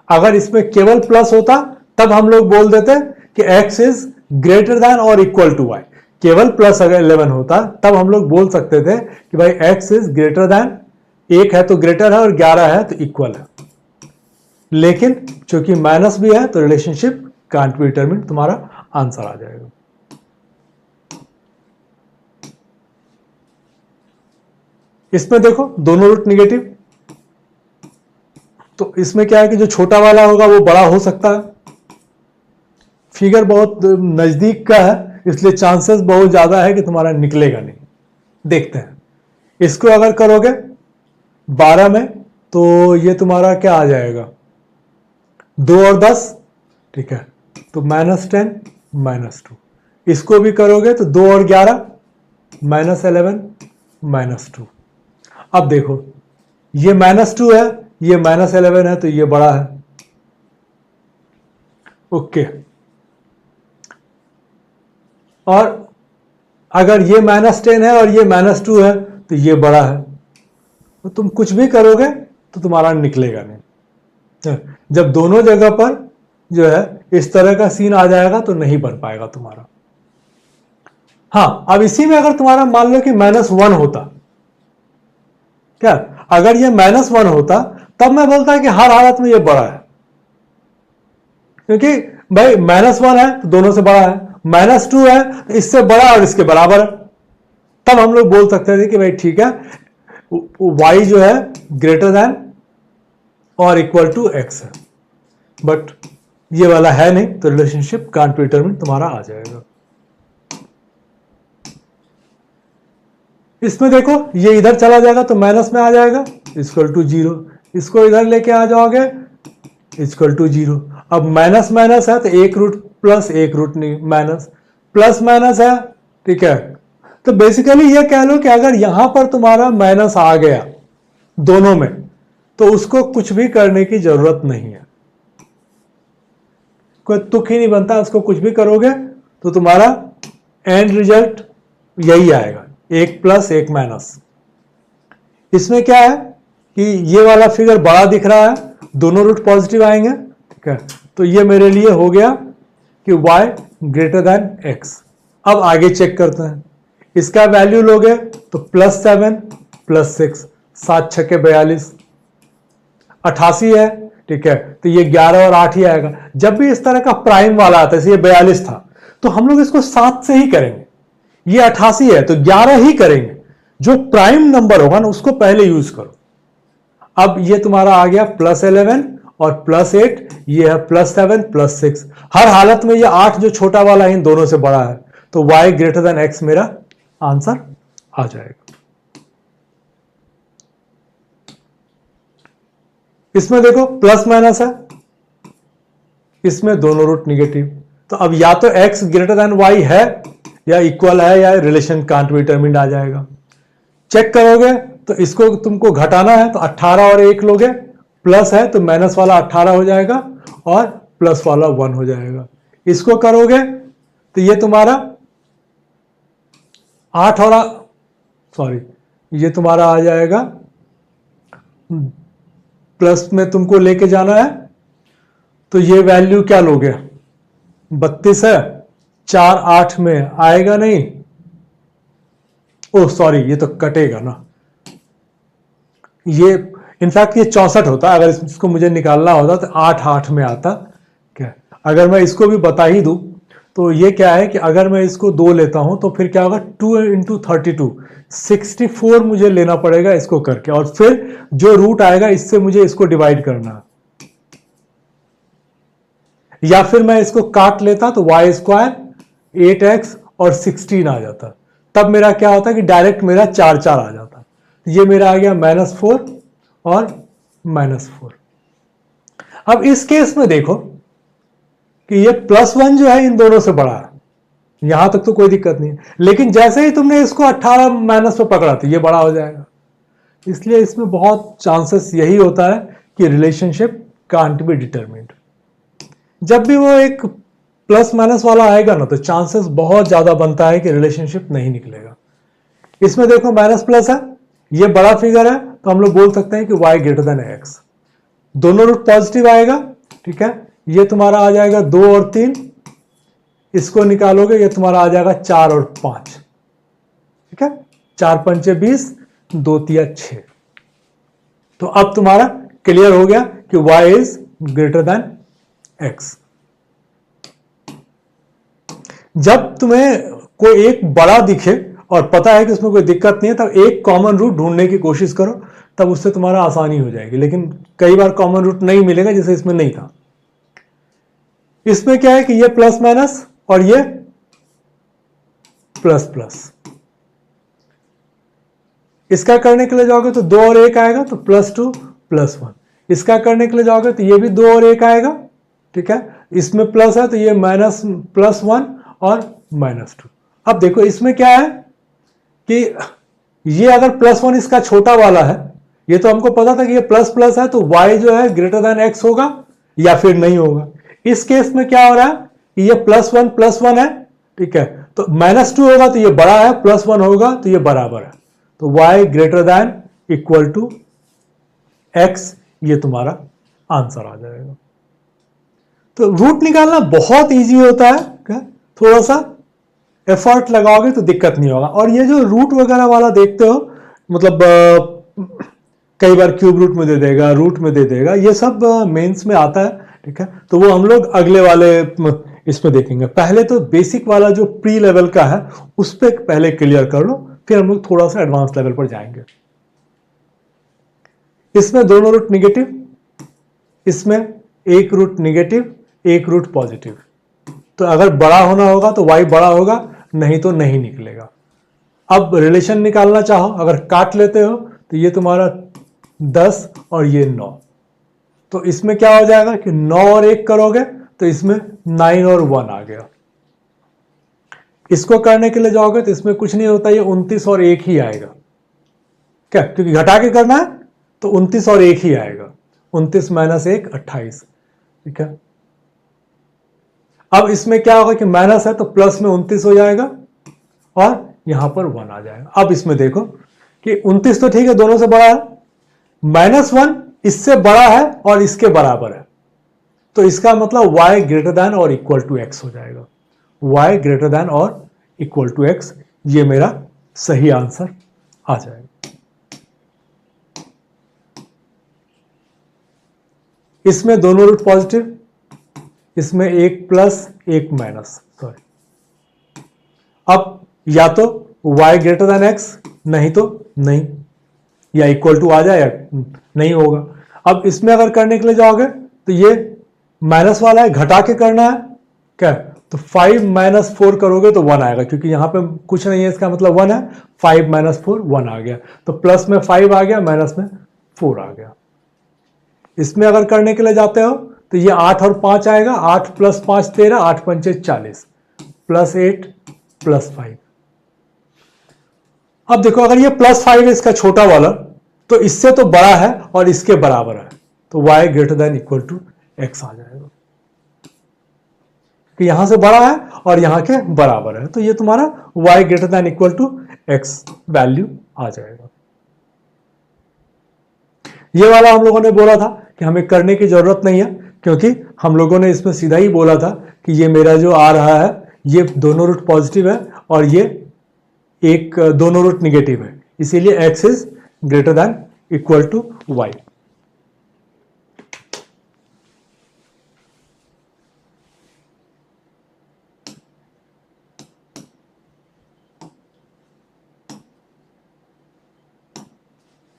अगर इसमें केवल प्लस होता तब हम लोग बोल देते कि x इज ग्रेटर देन और इक्वल टू y। केवल प्लस अगर 11 होता तब हम लोग बोल सकते थे कि भाई x इज ग्रेटर देन, 1 है तो ग्रेटर है और 11 है तो इक्वल है। लेकिन चूंकि माइनस भी है तो रिलेशनशिप कांट बी डिटरमिन्ड तुम्हारा आंसर आ जाएगा। इसमें देखो दोनों रूट निगेटिव, तो इसमें क्या है कि जो छोटा वाला होगा वो बड़ा हो सकता है। फिगर बहुत नजदीक का है इसलिए चांसेस बहुत ज्यादा है कि तुम्हारा निकलेगा नहीं। देखते हैं इसको अगर करोगे 12 में तो ये तुम्हारा क्या आ जाएगा, 2 और 10, ठीक है, तो -10 -2। इसको भी करोगे तो 2 और 11 -11 -2। अब देखो ये -2 है, ये -11 है तो ये बड़ा है, ओके। और अगर ये -10 है और ये -2 है तो ये बड़ा है, तो तुम कुछ भी करोगे तो तुम्हारा निकलेगा नहीं। जब दोनों जगह पर जो है इस तरह का सीन आ जाएगा तो नहीं बन पाएगा तुम्हारा। हाँ, अब इसी में अगर तुम्हारा मान लो कि -1 होता, क्या अगर ये -1 होता तब मैं बोलता कि हर हालत में ये बड़ा है, क्योंकि भाई -1 है तो दोनों से बड़ा है, -2 है तो इससे बड़ा और इसके बराबर है। तब हम लोग बोल सकते थे कि भाई ठीक है, y जो है ग्रेटर देन और इक्वल टू x है। बट ये वाला है नहीं, तो रिलेशनशिप कांट बी डिटरमिन्ड तुम्हारा आ जाएगा। इसमें देखो ये इधर चला जाएगा तो माइनस में आ जाएगा, इक्वल टू 0। इसको इधर लेके आ जाओगे, इक्वल टू 0। अब माइनस माइनस है तो एक रूट प्लस, एक रूट नहीं माइनस, प्लस माइनस है, ठीक है। तो बेसिकली ये कह लो कि अगर यहां पर तुम्हारा माइनस आ गया दोनों में, तो उसको कुछ भी करने की जरूरत नहीं है, कोई तुक ही नहीं बनता। उसको कुछ भी करोगे तो तुम्हारा एंड रिजल्ट यही आएगा, एक प्लस एक माइनस। इसमें क्या है कि ये वाला फिगर बड़ा दिख रहा है, दोनों रूट पॉजिटिव आएंगे, ठीक है। तो ये मेरे लिए हो गया कि y ग्रेटर देन x। अब आगे चेक करते हैं, इसका वैल्यू लोगे तो +7 + 6, 7 × 6 = 42, 88 है, ठीक है। तो ये 11 और 8 ही आएगा। जब भी इस तरह का प्राइम वाला आता है, जैसे ये 42 था, तो हम लोग इसको 7 से ही करेंगे। ये 88 है तो 11 ही करेंगे, जो प्राइम नंबर होगा ना उसको पहले यूज करो। अब ये तुम्हारा आ गया +11 और +8, ये है +7 + 6। हर हालत में ये 8 जो छोटा वाला है इन दोनों से बड़ा है, तो y ग्रेटर देन x मेरा आंसर आ जाएगा। इसमें देखो प्लस माइनस है, इसमें दोनों रूट निगेटिव, तो अब या तो x ग्रेटर देन y है या इक्वल है या रिलेशन कांट बी डिटरमिन्ड आ जाएगा। चेक करोगे तो इसको तुमको घटाना है तो 18 और 1 लोगे, प्लस है तो माइनस वाला 18 हो जाएगा और प्लस वाला 1 हो जाएगा। इसको करोगे तो ये तुम्हारा 8 और सॉरी ये तुम्हारा आ जाएगा, प्लस में तुमको लेके जाना है तो ये वैल्यू क्या लोगे, 32 है, 4 8 में आएगा नहीं, ओह सॉरी ये तो कटेगा ना, ये इनफैक्ट ये 64 होता। अगर इसको मुझे निकालना होता तो 8 8 में आता। क्या अगर मैं इसको भी बता ही दूं तो ये क्या है कि अगर मैं इसको 2 लेता हूं तो फिर क्या होगा, 2 × 32 64 मुझे लेना पड़ेगा इसको करके, और फिर जो रूट आएगा इससे मुझे इसको डिवाइड करना है। या फिर मैं इसको काट लेता तो y² 8x और 16 आ जाता, तब मेरा क्या होता कि डायरेक्ट मेरा 4 4 आ जाता। ये मेरा आ गया -4 और -4। अब इस केस में देखो कि ये +1 जो है इन दोनों से बड़ा है, यहां तक तो कोई दिक्कत नहीं है, लेकिन जैसे ही तुमने इसको 18 माइनस पे पकड़ा तो ये बड़ा हो जाएगा। इसलिए इसमें बहुत चांसेस यही होता है कि रिलेशनशिप कांट बी डिटरमिन्ड। जब भी वो एक प्लस माइनस वाला आएगा ना तो चांसेस बहुत ज्यादा बनता है कि रिलेशनशिप नहीं निकलेगा। इसमें देखो माइनस प्लस है, ये बड़ा फिगर है, तो हम लोग बोल सकते हैं कि y ग्रेटर देन x। दोनों रूट पॉजिटिव आएगा, ठीक है। ये तुम्हारा आ जाएगा 2 और 3, इसको निकालोगे ये तुम्हारा आ जाएगा 4 और 5, ठीक है। 4 × 5 = 20, 2 × 3 = 6। तो अब तुम्हारा क्लियर हो गया कि y is greater than x। जब तुम्हें कोई एक बड़ा दिखे और पता है कि उसमें कोई दिक्कत नहीं है, तब एक कॉमन रूट ढूंढने की कोशिश करो, तब उससे तुम्हारा आसानी हो जाएगी। लेकिन कई बार कॉमन रूट नहीं मिलेगा, जैसे इसमें नहीं था। इसमें क्या है कि ये प्लस माइनस और ये प्लस प्लस, इसका करने के लिए जाओगे तो 2 और 1 आएगा तो +2 + 1। इसका करने के लिए जाओगे तो ये भी 2 और 1 आएगा, ठीक है। इसमें प्लस है तो ये +1 और -2। अब देखो इसमें क्या है कि ये अगर +1 इसका छोटा वाला है, ये तो हमको पता था कि ये प्लस प्लस है, तो y जो है ग्रेटर देन x होगा या फिर नहीं होगा। इस केस में क्या हो रहा है कि ये +1 है, ठीक है, तो -2 होगा तो ये बड़ा है, +1 होगा तो ये बराबर है, तो y greater than equal to x, ये तुम्हारा आंसर आ जाएगा। तो रूट निकालना बहुत इजी होता है, क्या थोड़ा सा एफर्ट लगाओगे तो दिक्कत नहीं होगा। और ये जो रूट वगैरह वाला देखते हो, मतलब कई बार क्यूब रूट में दे देगा, रूट में दे देगा, ये सब मेंस में आता है, ठीक है, तो वो हम लोग अगले वाले इसमें देखेंगे। पहले तो बेसिक वाला जो प्री लेवल का है उस पर पहले क्लियर कर लो, फिर हम लोग थोड़ा सा एडवांस लेवल पर जाएंगे। इसमें दोनों रूट निगेटिव, इसमें एक रूट निगेटिव, एक रूट पॉजिटिव, तो अगर बड़ा होना होगा तो y बड़ा होगा, नहीं तो नहीं निकलेगा। अब रिलेशन निकालना चाहो, अगर काट लेते हो तो ये तुम्हारा 10 और ये 9, तो इसमें क्या हो जाएगा कि 9 और 1 करोगे तो इसमें 9 और 1 आ गया। इसको करने के लिए जाओगे तो इसमें कुछ नहीं होता, ये 29 और 1 ही आएगा, क्या, क्योंकि घटा के करना है तो 29 और 1 ही आएगा, 29 - 1 28, ठीक है। अब इसमें क्या होगा कि माइनस है तो प्लस में 29 हो जाएगा और यहां पर 1 आ जाएगा। अब इसमें देखो कि 29 तो ठीक है, दोनों से बड़ा है, -1 इससे बड़ा है और इसके बराबर है, तो इसका मतलब y ग्रेटर दैन और इक्वल टू x हो जाएगा, y ग्रेटर दैन और इक्वल टू x, ये मेरा सही आंसर आ जाएगा। इसमें दोनों रूट पॉजिटिव, इसमें एक प्लस एक माइनस, सॉरी। अब या तो y ग्रेटर दैन x, नहीं तो नहीं, या इक्वल टू आ जाए या नहीं होगा। अब इसमें अगर करने के लिए जाओगे तो ये माइनस वाला है, घटा के करना है, क्या, तो 5 - 4 करोगे तो 1 आएगा, क्योंकि यहां पे कुछ नहीं है, इसका मतलब 1 है, 5 - 4 1 आ गया, तो प्लस में 5 आ गया, माइनस में 4 आ गया। इसमें अगर करने के लिए जाते हो तो ये 8 और 5 आएगा, 8 + 5 13, 8 × 5 40, +8 +5। अब देखो अगर ये +5 है इसका छोटा वाला, तो इससे तो बड़ा है और इसके बराबर है, तो y greater than equal to x आ जाएगा, कि यहां से बड़ा है और यहां के बराबर है, तो ये तुम्हारा y greater than equal to x value आ जाएगा। ये वाला हम लोगों ने बोला था कि हमें करने की जरूरत नहीं है, क्योंकि हम लोगों ने इसमें सीधा ही बोला था कि ये मेरा जो आ रहा है ये दोनों रूट पॉजिटिव है और ये एक दोनों रूट निगेटिव है, इसीलिए x is greater than equal to y।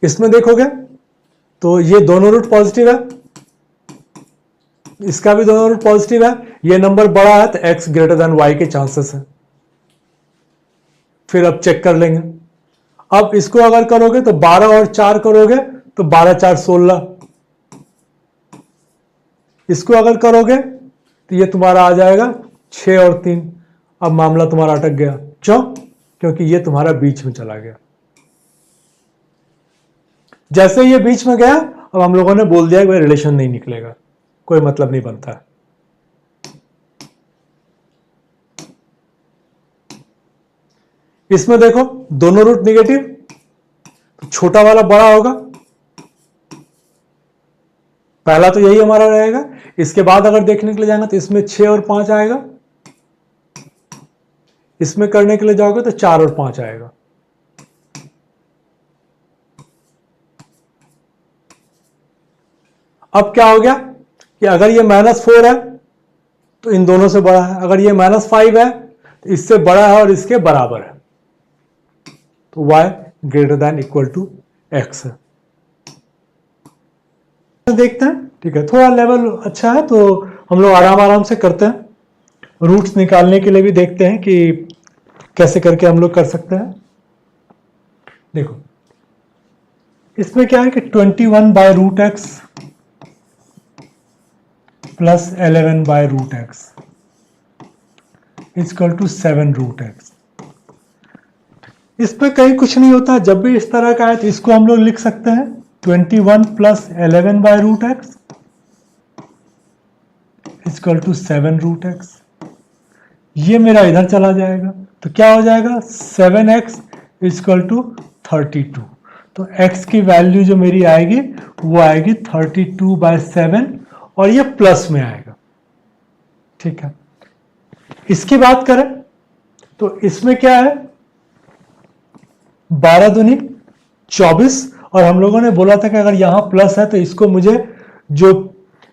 इसमें देखोगे तो ये दोनों रूट पॉजिटिव है, इसका भी दोनों रूट पॉजिटिव है, ये नंबर बड़ा है तो x ग्रेटर दैन y के चांसेस है। फिर अब चेक कर लेंगे। अब इसको अगर करोगे तो 12 और 4 करोगे तो 12 4 16, इसको अगर करोगे तो ये तुम्हारा आ जाएगा 6 और 3। अब मामला तुम्हारा अटक गया, क्यों, क्योंकि ये तुम्हारा बीच में चला गया। जैसे ये बीच में गया, अब हम लोगों ने बोल दिया कि भाई रिलेशन नहीं निकलेगा, कोई मतलब नहीं बनता है। इसमें देखो दोनों रूट निगेटिव, तो छोटा वाला बड़ा होगा, पहला तो यही हमारा रहेगा। इसके बाद अगर देखने के लिए जाएंगे तो इसमें 6 और 5 आएगा, इसमें करने के लिए जाओगे तो 4 और 5 आएगा। अब क्या हो गया कि अगर ये -4 है तो इन दोनों से बड़ा है, अगर ये -5 है तो इससे बड़ा है और इसके बराबर है, तो y greater than equal to x है। देखते हैं, ठीक है, थोड़ा लेवल अच्छा है तो हम लोग आराम आराम से करते हैं। रूट्स निकालने के लिए भी देखते हैं कि कैसे करके हम लोग कर सकते हैं। देखो इसमें क्या है कि 21/√x plus 11/√x equal to 7√x। इस पे कहीं कुछ नहीं होता, जब भी इस तरह का है तो इसको हम लोग लिख सकते हैं 21 + 11/√x इक्वल टू 7√x। ये मेरा इधर चला जाएगा तो क्या हो जाएगा 7x इक्वल टू 32। तो x की वैल्यू जो मेरी आएगी वो आएगी 32/7 और ये प्लस में आएगा। ठीक है, इसकी बात करें तो इसमें क्या है 12 दूनी 24 और हम लोगों ने बोला था कि अगर यहां प्लस है तो इसको मुझे जो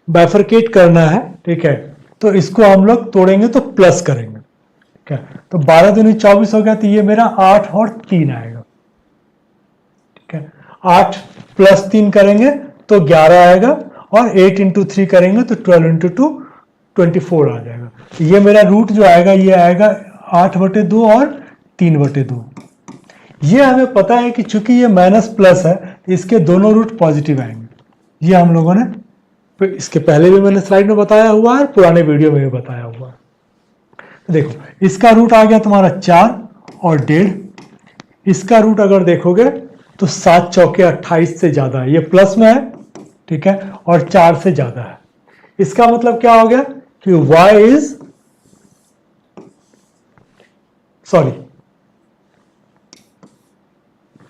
बाइफरकेट करना है, ठीक है, तो इसको हम लोग तोड़ेंगे तो प्लस करेंगे। ठीक है, तो 12 दूनी 24 हो गया तो ये मेरा 8 और 3 आएगा। ठीक है, 8 प्लस 3 करेंगे तो 11 आएगा और 8 इंटू 3 करेंगे तो 12 इंटू 2 24 आ जाएगा। तो ये मेरा रूट जो आएगा ये आएगा 8/2 और 3/2। ये हमें पता है कि चूंकि ये माइनस प्लस है तो इसके दोनों रूट पॉजिटिव आएंगे। ये हम लोगों ने इसके पहले भी मैंने स्लाइड में बताया हुआ है, पुराने वीडियो में भी बताया हुआ है। तो देखो इसका रूट आ गया तुम्हारा 4 और 1.5। इसका रूट अगर देखोगे तो 7 चौके 28 से ज्यादा है, ये प्लस में है। ठीक है, और 4 से ज्यादा है। इसका मतलब क्या हो गया कि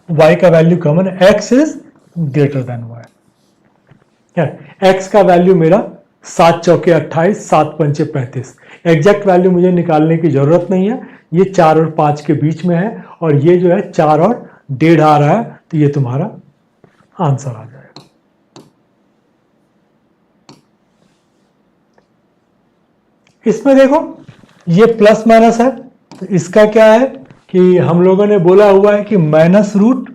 y का वैल्यू कॉमन है, x is greater than y। x का वैल्यू मेरा 7 चौके 28, 7 पंचे 35। एग्जैक्ट वैल्यू मुझे निकालने की जरूरत नहीं है, ये 4 और 5 के बीच में है और ये जो है 4 और 1.5 आ रहा है, तो ये तुम्हारा आंसर आ जाएगा। इसमें देखो ये प्लस माइनस है तो इसका क्या है कि हम लोगों ने बोला हुआ है कि minus root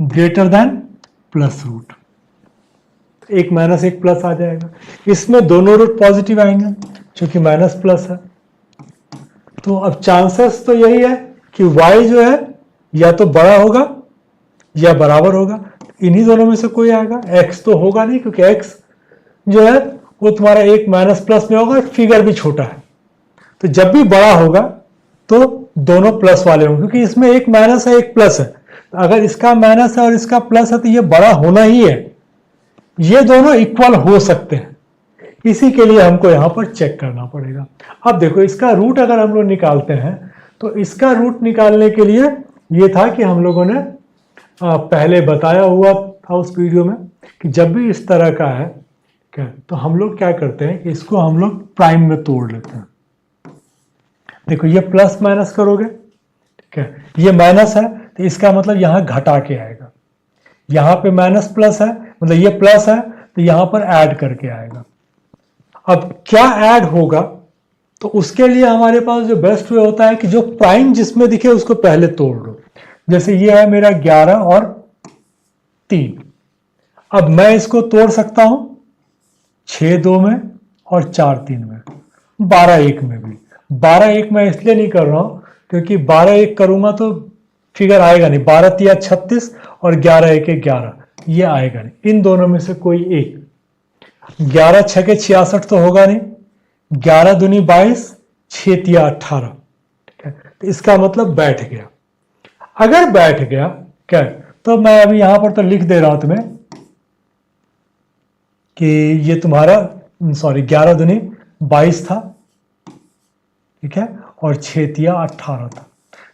greater than plus root. एक माइनस एक प्लस आ जाएगा। इसमें दोनों रूट पॉजिटिव आएंगे क्योंकि माइनस प्लस है। तो अब चांसेस तो यही है कि y जो है या तो बड़ा होगा या बराबर होगा, इन्हीं दोनों में से कोई आएगा। x तो होगा नहीं क्योंकि x जो है वो तुम्हारा एक माइनस प्लस में होगा, फिगर भी छोटा है। तो जब भी बड़ा होगा तो दोनों प्लस वाले होंगे क्योंकि इसमें एक माइनस है एक प्लस है। तो अगर इसका माइनस है और इसका प्लस है तो ये बड़ा होना ही है। ये दोनों इक्वल हो सकते हैं, इसी के लिए हमको यहां पर चेक करना पड़ेगा। अब देखो इसका रूट अगर हम लोग निकालते हैं तो इसका रूट निकालने के लिए ये था कि हम लोगों ने पहले बताया हुआ था उस वीडियो में कि जब भी इस तरह का है तो हम लोग क्या करते हैं कि इसको हम लोग प्राइम में तोड़ लेते हैं। देखो ये प्लस माइनस करोगे, ठीक है, ये माइनस है तो इसका मतलब यहां घटा के आएगा। यहां पे माइनस प्लस है मतलब ये प्लस है तो यहां पर ऐड करके आएगा। अब क्या ऐड होगा तो उसके लिए हमारे पास जो बेस्ट वे होता है कि जो प्राइम जिसमें दिखे उसको पहले तोड़ लो। जैसे ये है मेरा 11 और 3। अब मैं इसको तोड़ सकता हूं 6-2 में और 4-3 में, 12-1 में भी। 12-1 में इसलिए नहीं कर रहा हूं क्योंकि 12-1 करूंगा तो फिगर आएगा नहीं। 12-3 36 और 11-1 11, ये आएगा नहीं। इन दोनों में से कोई एक। 11-6 66 तो होगा नहीं। 11-दूनी 22, 6-3 18। ठीक है, तो इसका मतलब बैठ गया। अगर बैठ गया क्या तो मैं अभी यहां पर तो लिख दे रहा हूं तुम्हें कि ये तुम्हारा 11-दूनी 22 था, ठीक है, और 6-3 18 था।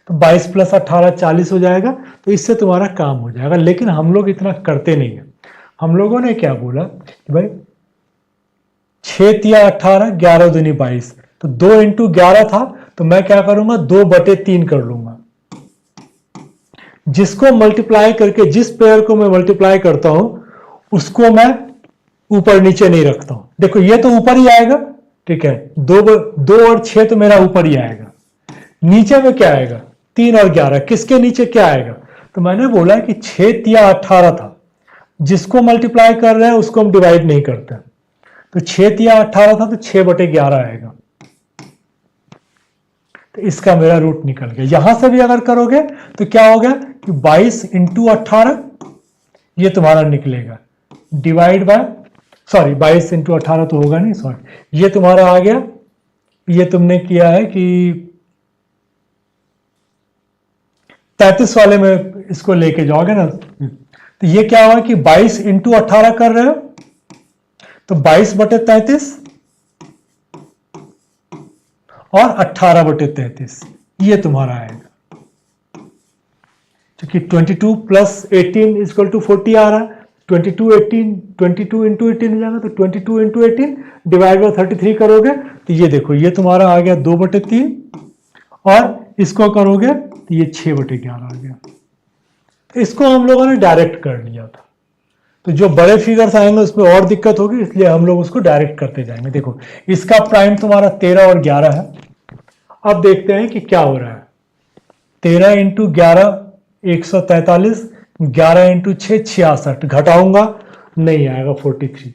तो 22 + 18 40 हो जाएगा। तो इससे तुम्हारा काम हो जाएगा। लेकिन हम लोग इतना करते नहीं है। हम लोगों ने क्या बोला कि भाई 6-3 18, 11-दूनी 22, तो 2 × 11 था तो मैं क्या करूंगा 2/3 कर लूंगा। जिसको मल्टीप्लाई करके, जिस पेयर को मैं मल्टीप्लाई करता हूं उसको मैं ऊपर नीचे नहीं रखता हूं। देखो ये तो ऊपर ही आएगा, ठीक है, 2 और 6 तो मेरा ऊपर ही आएगा। नीचे में क्या आएगा 3 और 11, किसके नीचे क्या आएगा। तो मैंने बोला कि 6-3 18 था, जिसको मल्टीप्लाई कर रहे हैं उसको हम डिवाइड नहीं करते। तो 6-3 18 था तो 6/11 आएगा। तो इसका मेरा रूट निकल गया। यहां से भी अगर करोगे तो क्या हो गया कि 22 × 18 ये तुम्हारा निकलेगा, डिवाइड बाय 22 × 18 तो होगा नहीं, सॉरी, ये तुम्हारा आ गया। ये तुमने किया है कि 33 वाले में इसको लेके जाओगे ना, तो ये क्या हुआ कि 22 × 18 कर रहे हो तो 22/33 और 18/33 ये तुम्हारा आएगा, क्योंकि 22 + 18 = 40 आ रहा है। 22 इंटू 18 हो जाएगा, तो 22 इंटू 18 डिवाइड बाय 33 करोगे तो ये देखो ये तुम्हारा आ गया 2/3, और इसको करोगे तो ये 6/11 आ गया। तो इसको हम लोगों ने डायरेक्ट कर लिया था। तो जो बड़े फिगर्स आएंगे उसमें और दिक्कत होगी, इसलिए हम लोग उसको डायरेक्ट करते जाएंगे। देखो इसका प्राइम तुम्हारा 13 और 11 है। अब देखते हैं कि क्या हो रहा है। 13 इंटू 11 143, 11 इंटू 6 66, घटाऊंगा नहीं आएगा 43।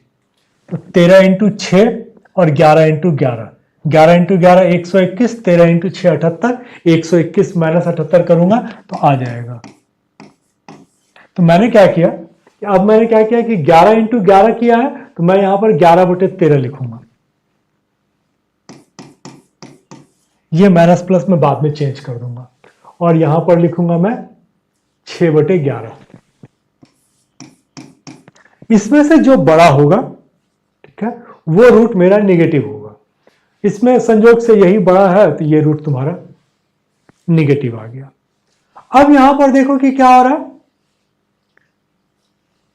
तो 13 इंटू 6 और 11 इंटू 11, 11 इंटू 11 121, 13 इंटू 6 78, 121 - 78 करूंगा तो आ जाएगा। तो मैंने क्या किया, अब मैंने क्या किया कि 11 इंटू 11 किया है, तो मैं यहां पर 11/13 लिखूंगा। ये माइनस प्लस में बाद में चेंज कर दूंगा, और यहां पर लिखूंगा मैं 6/11। इसमें से जो बड़ा होगा, ठीक है, वो रूट मेरा नेगेटिव होगा। इसमें संयोग से यही बड़ा है, तो ये रूट तुम्हारा नेगेटिव आ गया। अब यहां पर देखो कि क्या हो रहा है।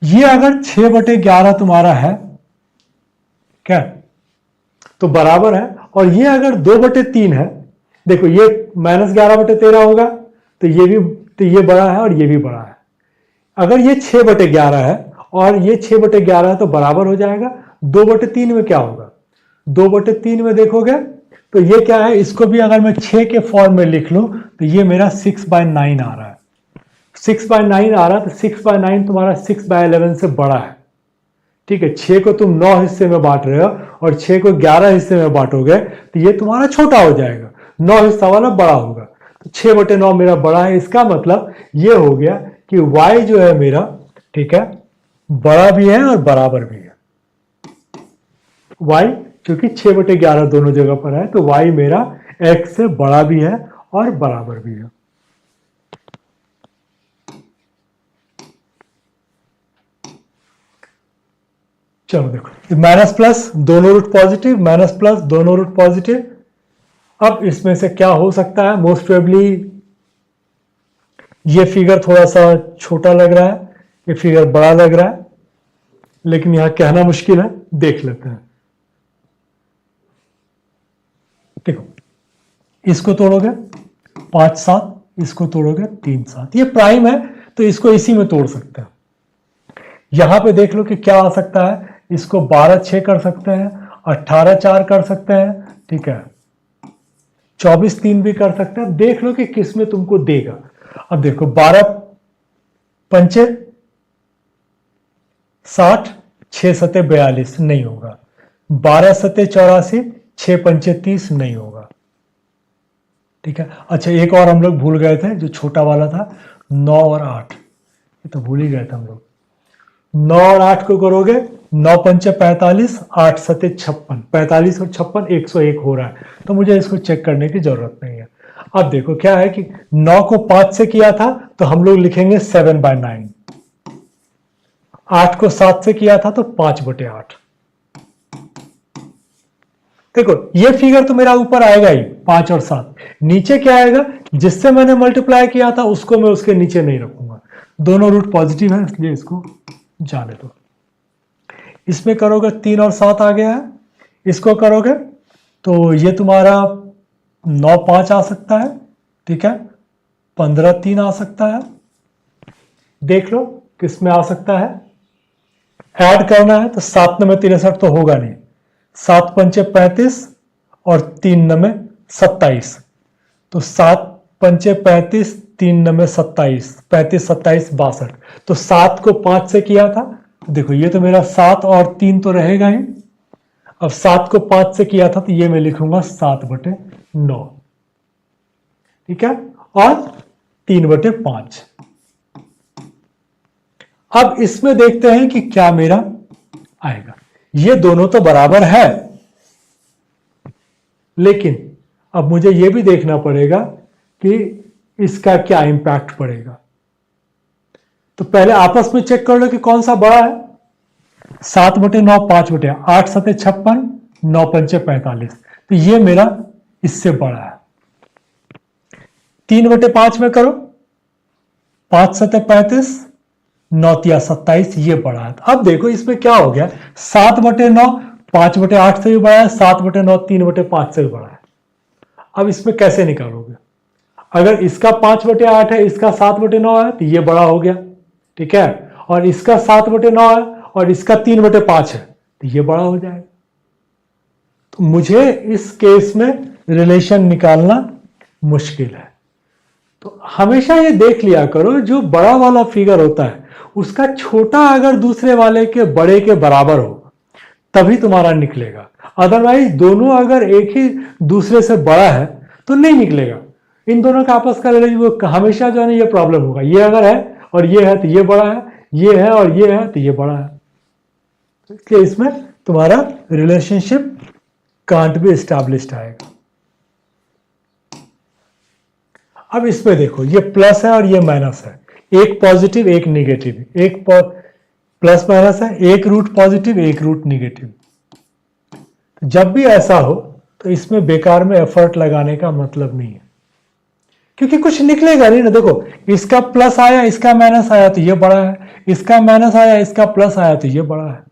ये अगर 6/11 तुम्हारा है क्या, तो बराबर है, और ये अगर 2/3 है, देखो ये -11/13 होगा, तो ये बड़ा है और ये भी बड़ा है। अगर ये 6/11 है और ये 6/11 है, तो बराबर हो जाएगा। 2/3 में क्या होगा, 2/3 में देखोगे तो ये क्या है, इसको भी अगर मैं 6 के फॉर्म में लिख लूं तो ये मेरा 6/9 आ रहा है। 6/9 आ रहा है, तो 6/9 तुम्हारा 6/11 से बड़ा है। ठीक है, 6 को तुम 9 हिस्से में बांट रहे हो और 6 को 11 हिस्से में बांटोगे तो ये तुम्हारा छोटा हो जाएगा, 9 हिस्सा वाला बड़ा होगा। तो 6/9 मेरा बड़ा है। इसका मतलब ये हो गया कि y जो है मेरा, ठीक है, बड़ा भी है और बराबर भी है। y क्योंकि 6/11 दोनों जगह पर है, तो y मेरा x से बड़ा भी है और बराबर भी है। चलो देखो, माइनस प्लस दोनों रूट पॉजिटिव, माइनस प्लस दोनों रूट पॉजिटिव। अब इसमें से क्या हो सकता है, मोस्ट प्रोबेबली ये फिगर थोड़ा सा छोटा लग रहा है, ये फिगर बड़ा लग रहा है, लेकिन यहां कहना मुश्किल है, देख लेते हैं। देखो इसको तोड़ोगे 5 7, इसको तोड़ोगे 3 7, ये प्राइम है तो इसको इसी में तोड़ सकते हैं। यहां पे देख लो कि क्या आ सकता है, इसको 12 6 कर सकते हैं, 18 4 कर सकते हैं, ठीक है, 24 3 भी कर सकते हैं। देख लो कि किस में तुमको देगा। अब देखो 12 पंचे 60, 6 सते 42 नहीं होगा, 12 सते 84, 6 पंचे 30 नहीं होगा। ठीक है, अच्छा एक और हम लोग भूल गए थे, जो छोटा वाला था 9 और 8, ये तो भूल ही गए थे हम लोग। 9 और 8 को करोगे, 9 पंचे 45, 8 सते 56, 45 और 56 101 हो रहा है, तो मुझे इसको चेक करने की जरूरत नहीं है। अब देखो क्या है कि 9 को 5 से किया था तो हम लोग लिखेंगे 7/9, 8 को 7 से किया था तो 5/8। देखो ये फिगर तो मेरा ऊपर आएगा ही 5 और 7, नीचे क्या आएगा, जिससे मैंने मल्टीप्लाई किया था उसको मैं उसके नीचे नहीं रखूंगा। दोनों रूट पॉजिटिव है इसलिए इसको जाने दो। इसमें करोगे 3 और 7 आ गया है, इसको करोगे तो ये तुम्हारा 9 5 आ सकता है, ठीक है, 15 3 आ सकता है। देख लो किस में आ सकता है, ऐड करना है तो 7 9 63 तो होगा नहीं, 7 पंचे 35 और 3 9 27, तो 7 पंचे 35, 3 9 27, 35 27 62, तो 7 को 5 से किया था, देखो ये तो मेरा 7 और 3 तो रहेगा ही। अब 7 को 5 से किया था तो ये मैं लिखूंगा 7/9, ठीक है, और 3/5। अब इसमें देखते हैं कि क्या मेरा आएगा। ये दोनों तो बराबर है, लेकिन अब मुझे यह भी देखना पड़ेगा कि इसका क्या इंपैक्ट पड़ेगा। तो पहले आपस में चेक कर लो कि कौन सा बड़ा है। 7/9 5/8 सते 56, 9 पंचे 45, तो ये मेरा इससे बड़ा है। 3/5 में करो, 5 7 35, 9 तिया 27, ये बड़ा है। अब देखो इसमें क्या हो गया, 7/9 5/8 से भी बड़ा है, 7/9 3/5 से भी बड़ा है। अब इसमें कैसे निकालोगे? अगर इसका 5/8 है, इसका 7/9 है, तो ये बड़ा हो गया, ठीक है। और इसका 7/9 है और इसका 3/5 है, तो ये बड़ा हो जाएगा। तो मुझे इस केस में रिलेशन निकालना मुश्किल है। तो हमेशा ये देख लिया करो, जो बड़ा वाला फिगर होता है उसका छोटा अगर दूसरे वाले के बड़े के बराबर हो तभी तुम्हारा निकलेगा। अदरवाइज दोनों अगर एक ही दूसरे से बड़ा है तो नहीं निकलेगा। इन दोनों का आपस का रिलेशन हमेशा जो है ना ये प्रॉब्लम होगा। ये अगर है और ये है तो ये बड़ा है, ये है और ये है तो ये बड़ा है। इसलिए इसमें तुम्हारा रिलेशनशिप कांट बी एस्टैब्लिश्ड आएगा। अब इसमें देखो, ये प्लस है और ये माइनस है, एक पॉजिटिव एक निगेटिव, एक प्लस माइनस है, एक रूट पॉजिटिव एक रूट निगेटिव। जब भी ऐसा हो तो इसमें बेकार में एफर्ट लगाने का मतलब नहीं है, क्योंकि कुछ निकलेगा नहीं ना। देखो, इसका प्लस आया इसका माइनस आया तो ये बड़ा है, इसका माइनस आया इसका प्लस आया तो ये बड़ा है।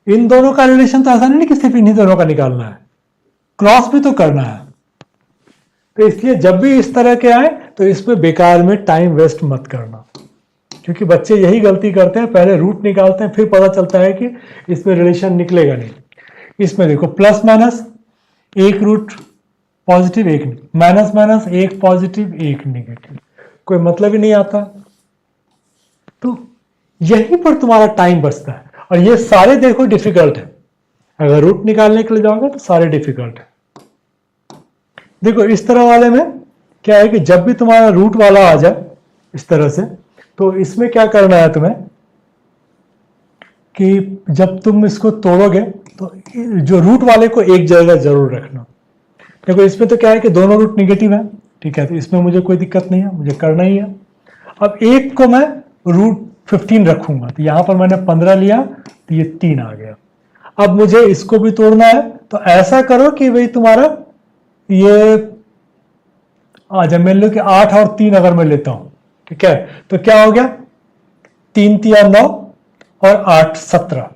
इन दोनों का रिलेशन तो ऐसा नहीं कि सिर्फ इन्हीं दोनों का निकालना है, क्रॉस भी तो करना है। तो इसलिए जब भी इस तरह के आए तो इसमें बेकार में टाइम वेस्ट मत करना, क्योंकि बच्चे यही गलती करते हैं, पहले रूट निकालते हैं फिर पता चलता है कि इसमें रिलेशन निकलेगा नहीं। इसमें देखो, प्लस माइनस एक रूट पॉजिटिव एक माइनस माइनस एक पॉजिटिव एक निगेटिव, कोई मतलब ही नहीं आता। तो यहीं पर तुम्हारा टाइम बचता है। और ये सारे देखो डिफिकल्ट है, अगर रूट निकालने के लिए जाओगे तो सारे डिफिकल्ट है। देखो इस तरह वाले में क्या है कि जब भी तुम्हारा रूट वाला आ जाए इस तरह से, तो इसमें क्या करना है तुम्हें कि जब तुम इसको तोड़ोगे तो जो रूट वाले को एक जगह जरूर रखना। देखो इसमें तो क्या है कि दोनों रूट निगेटिव है, ठीक है, तो इसमें मुझे कोई दिक्कत नहीं है, मुझे करना ही है। अब एक को मैं रूट 15 रखूंगा, तो यहां पर मैंने 15 लिया तो ये 3 आ गया। अब मुझे इसको भी तोड़ना है, तो ऐसा करो कि भाई तुम्हारा ये जब मान लो कि 8 और 3 अगर मैं लेता हूं, ठीक है, तो क्या हो गया, 3 तिया 9 और 8 17।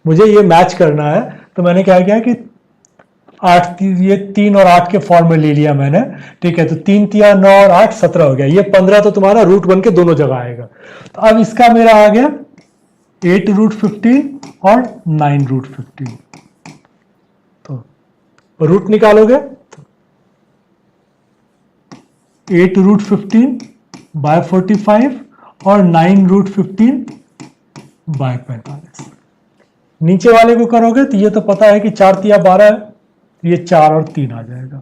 मुझे ये मैच करना है, तो मैंने क्या किया कि 8 ये 3 और 8 के फॉर्म में ले लिया मैंने, ठीक है। तो 3 तिया 9 और 8 17 हो गया। ये 15 तो तुम्हारा रूट बन के दोनों जगह आएगा। तो अब इसका मेरा आ गया 8 रूट 15 और 9 रूट 15। तो रूट निकालोगे तो 8 रूट 15 बाय 45 और 9 रूट 15 बाय 45। नीचे वाले को करोगे तो ये तो पता है कि 4 तिया 12 है, ये 4 और 3 आ जाएगा।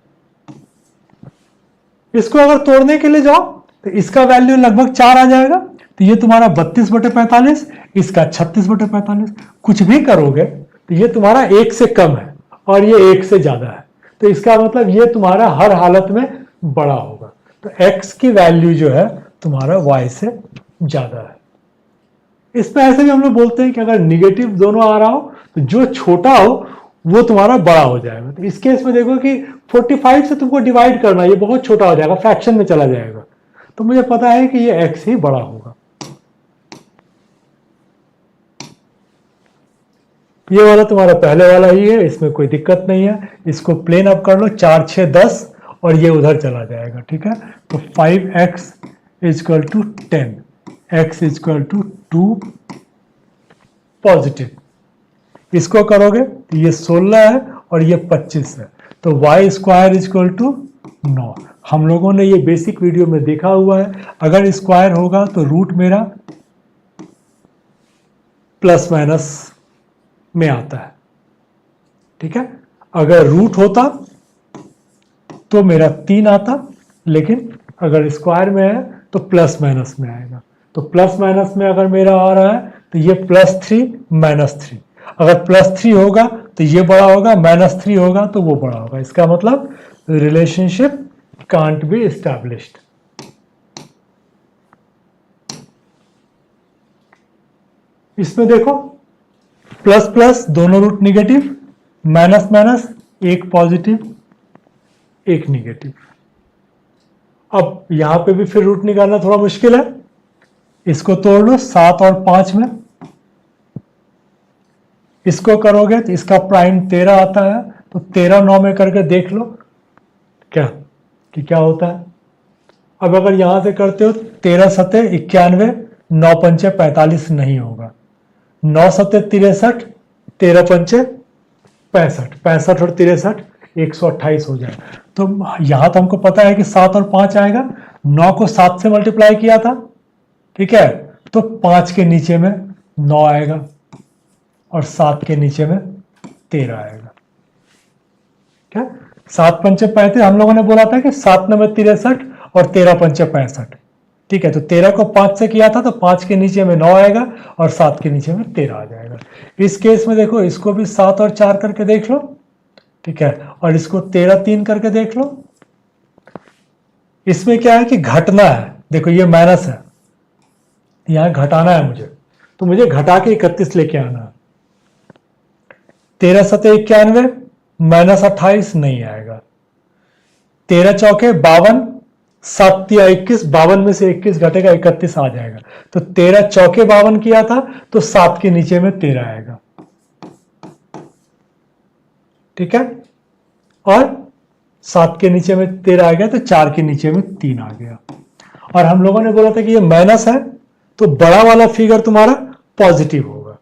इसको अगर तोड़ने के लिए जाओ तो इसका वैल्यू लगभग 4 आ जाएगा, तो ये तुम्हारा 32/45, इसका 36/45। कुछ भी करोगे तो ये तुम्हारा 1 से कम है और ये 1 से ज्यादा है, तो इसका मतलब ये तुम्हारा हर हालत में बड़ा होगा। तो x की वैल्यू जो है तुम्हारा y से ज्यादा है। इसमें ऐसे भी हम लोग बोलते हैं कि अगर निगेटिव दोनों आ रहा हो तो जो छोटा हो वो तुम्हारा बड़ा हो जाएगा। तो इस केस में देखो कि 45 से तुमको डिवाइड करना, ये बहुत छोटा हो जाएगा, फ्रैक्शन में चला जाएगा, तो मुझे पता है कि ये x ही बड़ा होगा। ये वाला तुम्हारा पहले वाला ही है, इसमें कोई दिक्कत नहीं है। इसको प्लेन अप कर लो, 4 6 10 और ये उधर चला जाएगा, ठीक है। तो 5x equal to 10, x equal to 2 positive. इसको करोगे तो ये 16 है और ये 25 है, तो y स्क्वायर इक्वल टू 9। हम लोगों ने ये बेसिक वीडियो में देखा हुआ है, अगर स्क्वायर होगा तो रूट मेरा प्लस माइनस में आता है, ठीक है। अगर रूट होता तो मेरा 3 आता, लेकिन अगर स्क्वायर में है तो प्लस माइनस में आएगा। तो प्लस माइनस में अगर मेरा आ रहा है तो ये +3 -3। अगर +3 होगा तो ये बड़ा होगा, -3 होगा तो वो बड़ा होगा। इसका मतलब रिलेशनशिप कांट बी एस्टैब्लिश्ड। इसमें देखो प्लस प्लस दोनों रूट निगेटिव, माइनस माइनस एक पॉजिटिव, एक निगेटिव। अब यहां पे भी फिर रूट निकालना थोड़ा मुश्किल है, इसको तोड़ लो 7 और 5 में, इसको करोगे तो इसका प्राइम 13 आता है, तो 13 9 में करके देख लो क्या कि क्या होता है। अब अगर यहां से करते हो 13 सते 91, 9 पंचे 45 नहीं होगा, 9 सते 63, 13 पंचे 65, 65 और 63 128 हो जाए। तो यहां तो हमको पता है कि 7 और 5 आएगा, 9 को 7 से मल्टीप्लाई किया था, ठीक है, तो 5 के नीचे में 9 आएगा और 7 के नीचे में 13 आएगा। क्या 7 पंचे 35, हम लोगों ने बोला था कि 7 9 में 63 और 13 पंचे 65, ठीक है, तो 13 को 5 से किया था तो 5 के नीचे में 9 आएगा और 7 के नीचे में 13 आ जाएगा। इस केस में देखो, इसको भी 7 और 4 करके देख लो, ठीक है, और इसको 13 3 करके देख लो। इसमें क्या है कि घटना है, देखो ये माइनस है, यहां घटाना है मुझे, तो मुझे घटा के 31 लेके आना है। 13 सते 91, माइनस 28 नहीं आएगा, 13 चौके 52, 7 या 21, 52 में से 21 घटेगा 31 आ जाएगा, तो 13 चौके 52 किया था तो 7 के नीचे में 13 आएगा, ठीक है, और 7 के नीचे में 13 आ गया तो 4 के नीचे में 3 आ गया। और हम लोगों ने बोला था कि ये माइनस है तो बड़ा वाला फिगर तुम्हारा पॉजिटिव होगा,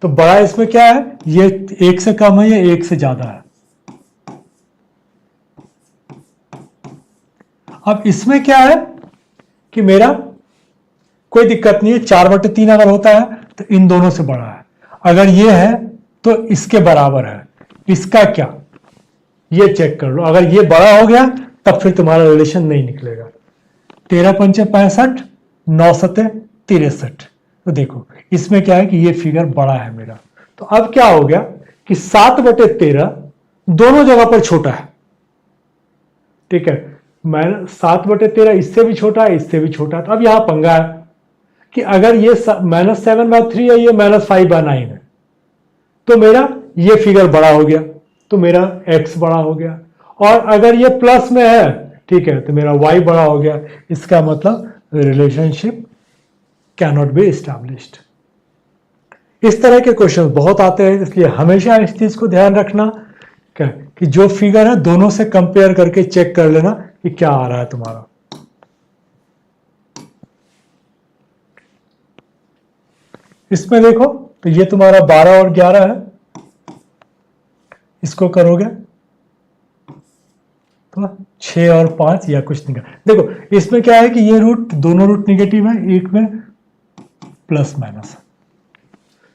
तो बड़ा इसमें क्या है, ये 1 से कम है, ये 1 से ज्यादा है। अब इसमें क्या है कि मेरा कोई दिक्कत नहीं है, 4/3 अगर होता है तो इन दोनों से बड़ा है, अगर ये है तो इसके बराबर है, इसका क्या ये चेक कर लो, अगर ये बड़ा हो गया तब फिर तुम्हारा रिलेशन नहीं निकलेगा। 13 पंचे 65, 9 सते 63, तो देखो इसमें क्या है कि ये फिगर बड़ा है मेरा, तो अब क्या हो गया कि 7/13 दोनों जगह पर छोटा है, ठीक है, -7/13 इससे भी छोटा है, इससे भी छोटा है। तो अब यहां पंगा है कि अगर ये -7/3 है, ये -5/9 है, तो मेरा ये फिगर बड़ा हो गया, तो मेरा x बड़ा हो गया, और अगर ये प्लस में है, ठीक है, तो मेरा y बड़ा हो गया। इसका मतलब relationship can not be established. इस तरह के क्वेश्चन बहुत आते हैं, इसलिए हमेशा इस चीज को ध्यान रखना कि जो फिगर है दोनों से कंपेयर करके चेक कर लेना कि क्या आ रहा है तुम्हारा। इसमें देखो तो ये तुम्हारा 12 और 11 है, इसको करोगे तो 6 और 5 या कुछ नहीं। देखो इसमें क्या है कि ये रूट, दोनों रूट निगेटिव है, एक में प्लस माइनस है,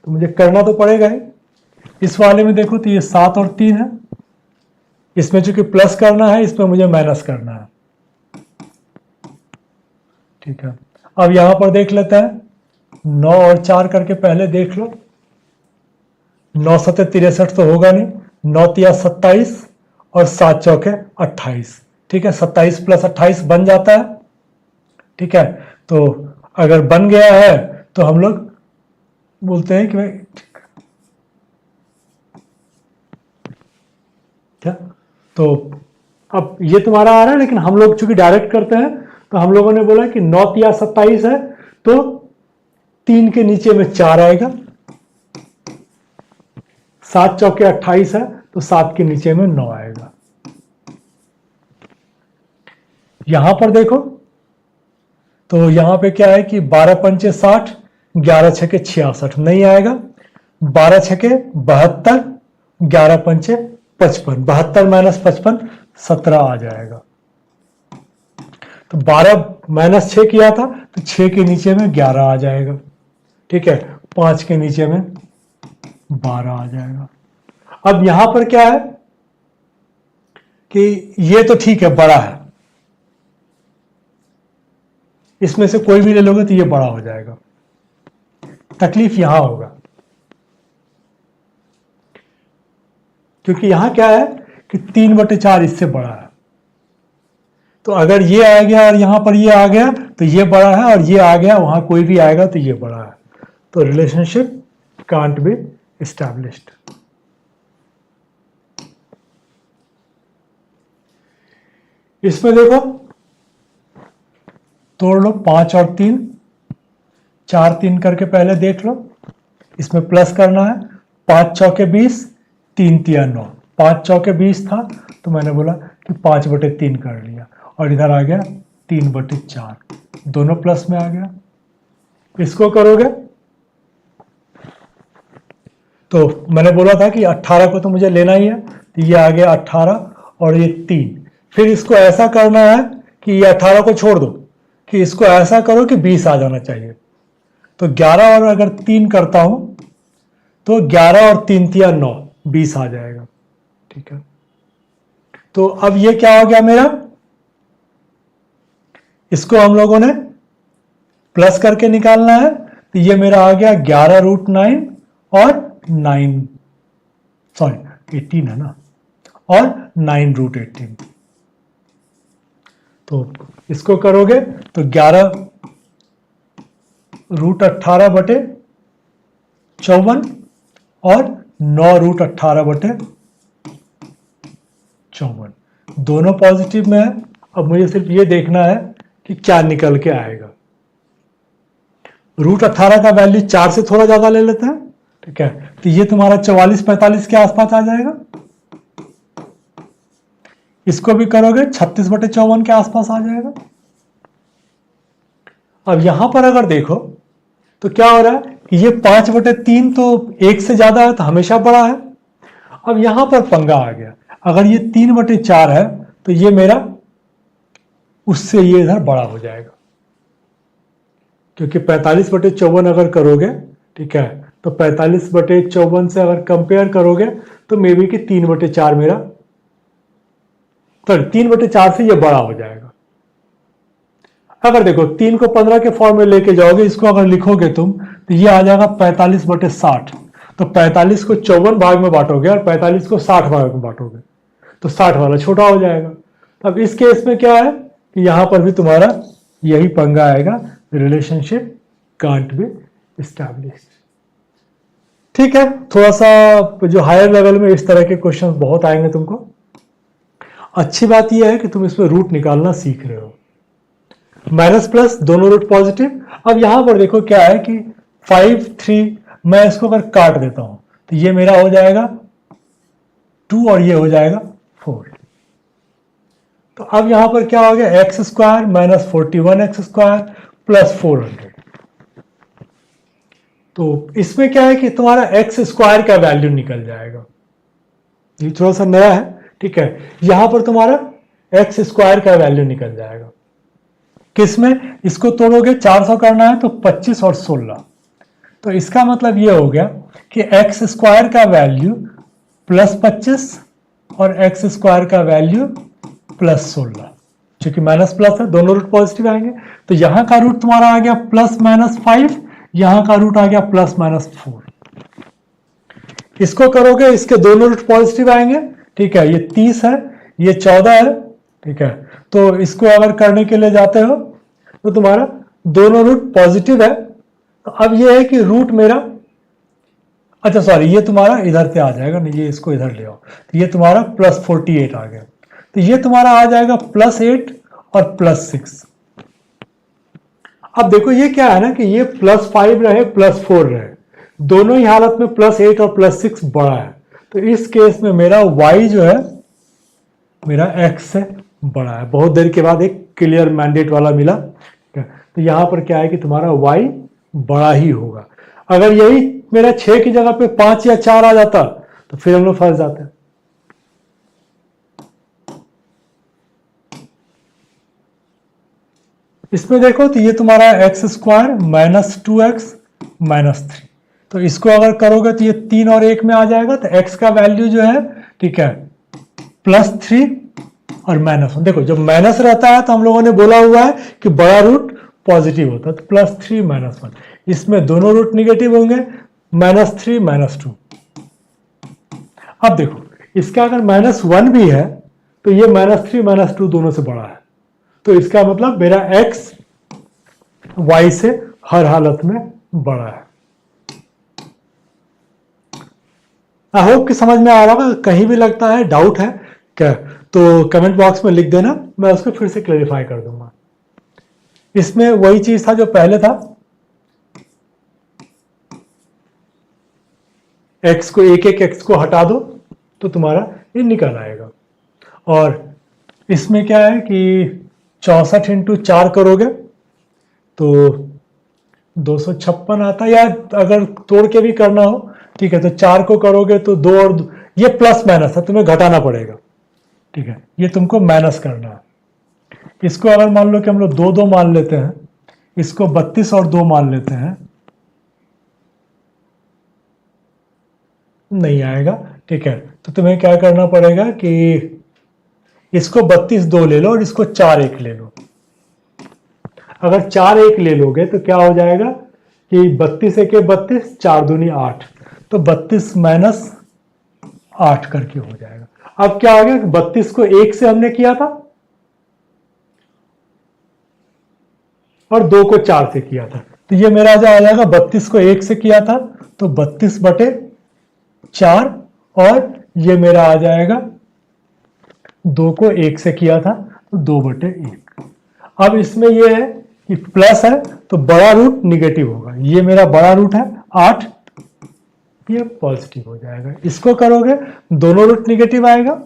तो मुझे करना तो पड़ेगा ही। इस वाले में देखो तो ये 7 और 3 है, इसमें चूंकि प्लस करना है, इसमें मुझे माइनस करना है, ठीक है। अब यहां पर देख लेते हैं, 9 और 4 करके पहले देख लो, 9 सते 63 तो होगा नहीं, 9 तिया 27 और 7 चौके 28, ठीक है, 27 + 28 बन जाता है, ठीक है। तो अगर बन गया है तो हम लोग बोलते हैं कि भाई क्या, तो अब ये तुम्हारा आ रहा है, लेकिन हम लोग चूंकि डायरेक्ट करते हैं तो हम लोगों ने बोला कि 9 तिया 27 है तो 3 के नीचे में 4 आएगा, 7 चौके 28 है तो 7 के नीचे में 9 आएगा। यहां पर देखो तो यहां पे क्या है कि 12 पंचे 60, 11 छके 66 नहीं आएगा, 12 छके 72, 11 पंचे 55, 72 - 55 17 आ जाएगा। तो 12 - 6 किया था तो 6 के नीचे में 11 आ जाएगा, ठीक है, 5 के नीचे में 12 आ जाएगा। अब यहां पर क्या है कि ये तो ठीक है बड़ा है, इसमें से कोई भी ले लोगे तो ये बड़ा हो जाएगा, तकलीफ यहां होगा क्योंकि यहां क्या है कि 3/4 इससे बड़ा है, तो अगर ये आ गया और यहां पर ये आ गया तो ये बड़ा है, और ये आ गया वहां कोई भी आएगा तो ये बड़ा है, तो रिलेशनशिप कांट बी एस्टैब्लिश्ड। इसमें देखो तोड़ लो, 5 और 3, 4 3 करके पहले देख लो। इसमें प्लस करना है, 5 चौके 20, 3 तिया 9, 5 चौके 20 था तो मैंने बोला कि 5/3 कर लिया, और इधर आ गया 3/4, दोनों प्लस में आ गया। इसको करोगे तो मैंने बोला था कि 18 को तो मुझे लेना ही है, तो ये आ गया 18 और ये 3। फिर इसको ऐसा करना है कि ये 18 को छोड़ दो, कि इसको ऐसा करो कि 20 आ जाना चाहिए। तो 11 और अगर 3 करता हूं तो 11 और 3 तिया 9, 20 आ जाएगा। ठीक है, तो अब ये क्या हो गया मेरा, इसको हम लोगों ने प्लस करके निकालना है, तो ये मेरा आ गया 11√9 और 18 है ना, और 9√18। तो इसको करोगे तो 11√18/54 और 9√18/54, दोनों पॉजिटिव में है। अब मुझे सिर्फ ये देखना है कि क्या निकल के आएगा। √18 का वैल्यू 4 से थोड़ा ज्यादा ले लेते हैं। ठीक है, तो ये तुम्हारा 44-45 के आसपास आ जाएगा। इसको भी करोगे 36/54 के आसपास आ जाएगा। अब यहां पर अगर देखो तो क्या हो रहा है कि ये 5/3 तो 1 से ज्यादा है तो हमेशा बड़ा है। अब यहां पर पंगा आ गया, अगर ये 3/4 है तो ये मेरा उससे ये इधर बड़ा हो जाएगा, क्योंकि 45/54 अगर करोगे, ठीक है, तो 45/54 से अगर कंपेयर करोगे तो मे बी कि 3/4 मेरा, तो 3/4 से ये बड़ा हो जाएगा। अगर देखो 3 को 15 के फॉर्म में लेके जाओगे, इसको अगर लिखोगे तुम तो ये आ जाएगा 45/60। तो 45 को 54 भाग में बांटोगे और 45 को 60 भाग में बांटोगे तो 60 वाला छोटा हो जाएगा। अब इस केस में क्या है कि यहां पर भी तुम्हारा यही पंगा आएगा, रिलेशनशिप कांट बी एस्टैब्लिश्ड। ठीक है, थोड़ा सा जो हायर लेवल में इस तरह के क्वेश्चंस बहुत आएंगे तुमको। अच्छी बात यह है कि तुम इसमें रूट निकालना सीख रहे हो, माइनस प्लस दोनों रूट पॉजिटिव। अब यहां पर देखो क्या है कि 5 3, मैं इसको अगर काट देता हूं तो ये मेरा हो जाएगा 2 और ये हो जाएगा 4। तो अब यहां पर क्या हो गया, x² - 41x² + 400। तो इसमें क्या है कि तुम्हारा x² का वैल्यू निकल जाएगा। ये थोड़ा सा नया है। ठीक है, यहां पर तुम्हारा x² का वैल्यू निकल जाएगा। किसमें, इसको तोड़ोगे 400 करना है तो 25 और 16। तो इसका मतलब ये हो गया कि x² का वैल्यू +25 और x² का वैल्यू +16, क्योंकि माइनस प्लस है, दोनों रूट पॉजिटिव आएंगे। तो यहां का रूट तुम्हारा आ गया +-5, यहां का रूट आ गया +-4। इसको करोगे, इसके दोनों रूट पॉजिटिव आएंगे। ठीक है, ये 30 है, ये 14 है। ठीक है, तो इसको अगर करने के लिए जाते हो तो तुम्हारा दोनों रूट पॉजिटिव है। तो अब ये है कि रूट मेरा, अच्छा सॉरी, ये तुम्हारा इधर से आ जाएगा, नहीं ये इसको इधर ले आओ, तो ये तुम्हारा +48 आ गया। तो ये तुम्हारा आ जाएगा +8 और +6। अब देखो ये क्या है ना कि ये +5 रहे +4 रहे, दोनों ही हालत में +8 और +6 बड़ा है। तो इस केस में मेरा y जो है मेरा x से बड़ा है। बहुत देर के बाद एक क्लियर मैंडेट वाला मिला। तो यहां पर क्या है कि तुम्हारा y बड़ा ही होगा। अगर यही मेरा 6 की जगह पे 5 या 4 आ जाता तो फिर हम लोग फंस जाते हैं। इसमें देखो तो ये तुम्हारा x² - 2x - 3। तो इसको अगर करोगे तो ये 3 और 1 में आ जाएगा। तो x का वैल्यू जो है, ठीक है, +3 और -1। देखो जब माइनस रहता है तो हम लोगों ने बोला हुआ है कि बड़ा रूट पॉजिटिव होता है, तो +3 - 1। इसमें दोनों रूट निगेटिव होंगे, -3 - 2। अब देखो इसका अगर -1 भी है तो ये -3 - 2 दोनों से बड़ा है। तो इसका मतलब मेरा x y से हर हालत में बड़ा है। आई होप कि समझ में आ रहा होगा। कहीं भी लगता है डाउट है क्या, तो कमेंट बॉक्स में लिख देना, मैं उसको फिर से क्लेरिफाई कर दूंगा। इसमें वही चीज था जो पहले था, x को एक एक x को हटा दो तो तुम्हारा ये निकल आएगा। और इसमें क्या है कि 64 इंटू 4 करोगे तो 256 आता है, या अगर तोड़ के भी करना हो ठीक है तो 4 को करोगे तो 2 और ये प्लस माइनस है, तुम्हें घटाना पड़ेगा, ठीक है, ये तुमको माइनस करना है। इसको अगर मान लो कि हम लोग 2 2 मान लेते हैं, इसको 32 और 2 मान लेते हैं, नहीं आएगा, ठीक है, तो तुम्हें क्या करना पड़ेगा कि इसको 32 2 ले लो और इसको 4 1 ले लो। अगर 4 1 ले लोगे तो क्या हो जाएगा कि 32 1 32, 4 दूनी 8, तो 32 माइनस 8 करके हो जाएगा। अब क्या हो गया, 32 को 1 से हमने किया था और 2 को 4 से किया था, तो ये मेरा जो आ जाएगा 32 को 1 से किया था तो 32 बटे 4, और ये मेरा आ जाएगा 2 को 1 से किया था तो 2 बटे 1। अब इसमें ये है कि प्लस है तो बड़ा रूट निगेटिव होगा, ये मेरा बड़ा रूट है 8, ये पॉजिटिव हो जाएगा। इसको करोगे दोनों रूट निगेटिव आएगा,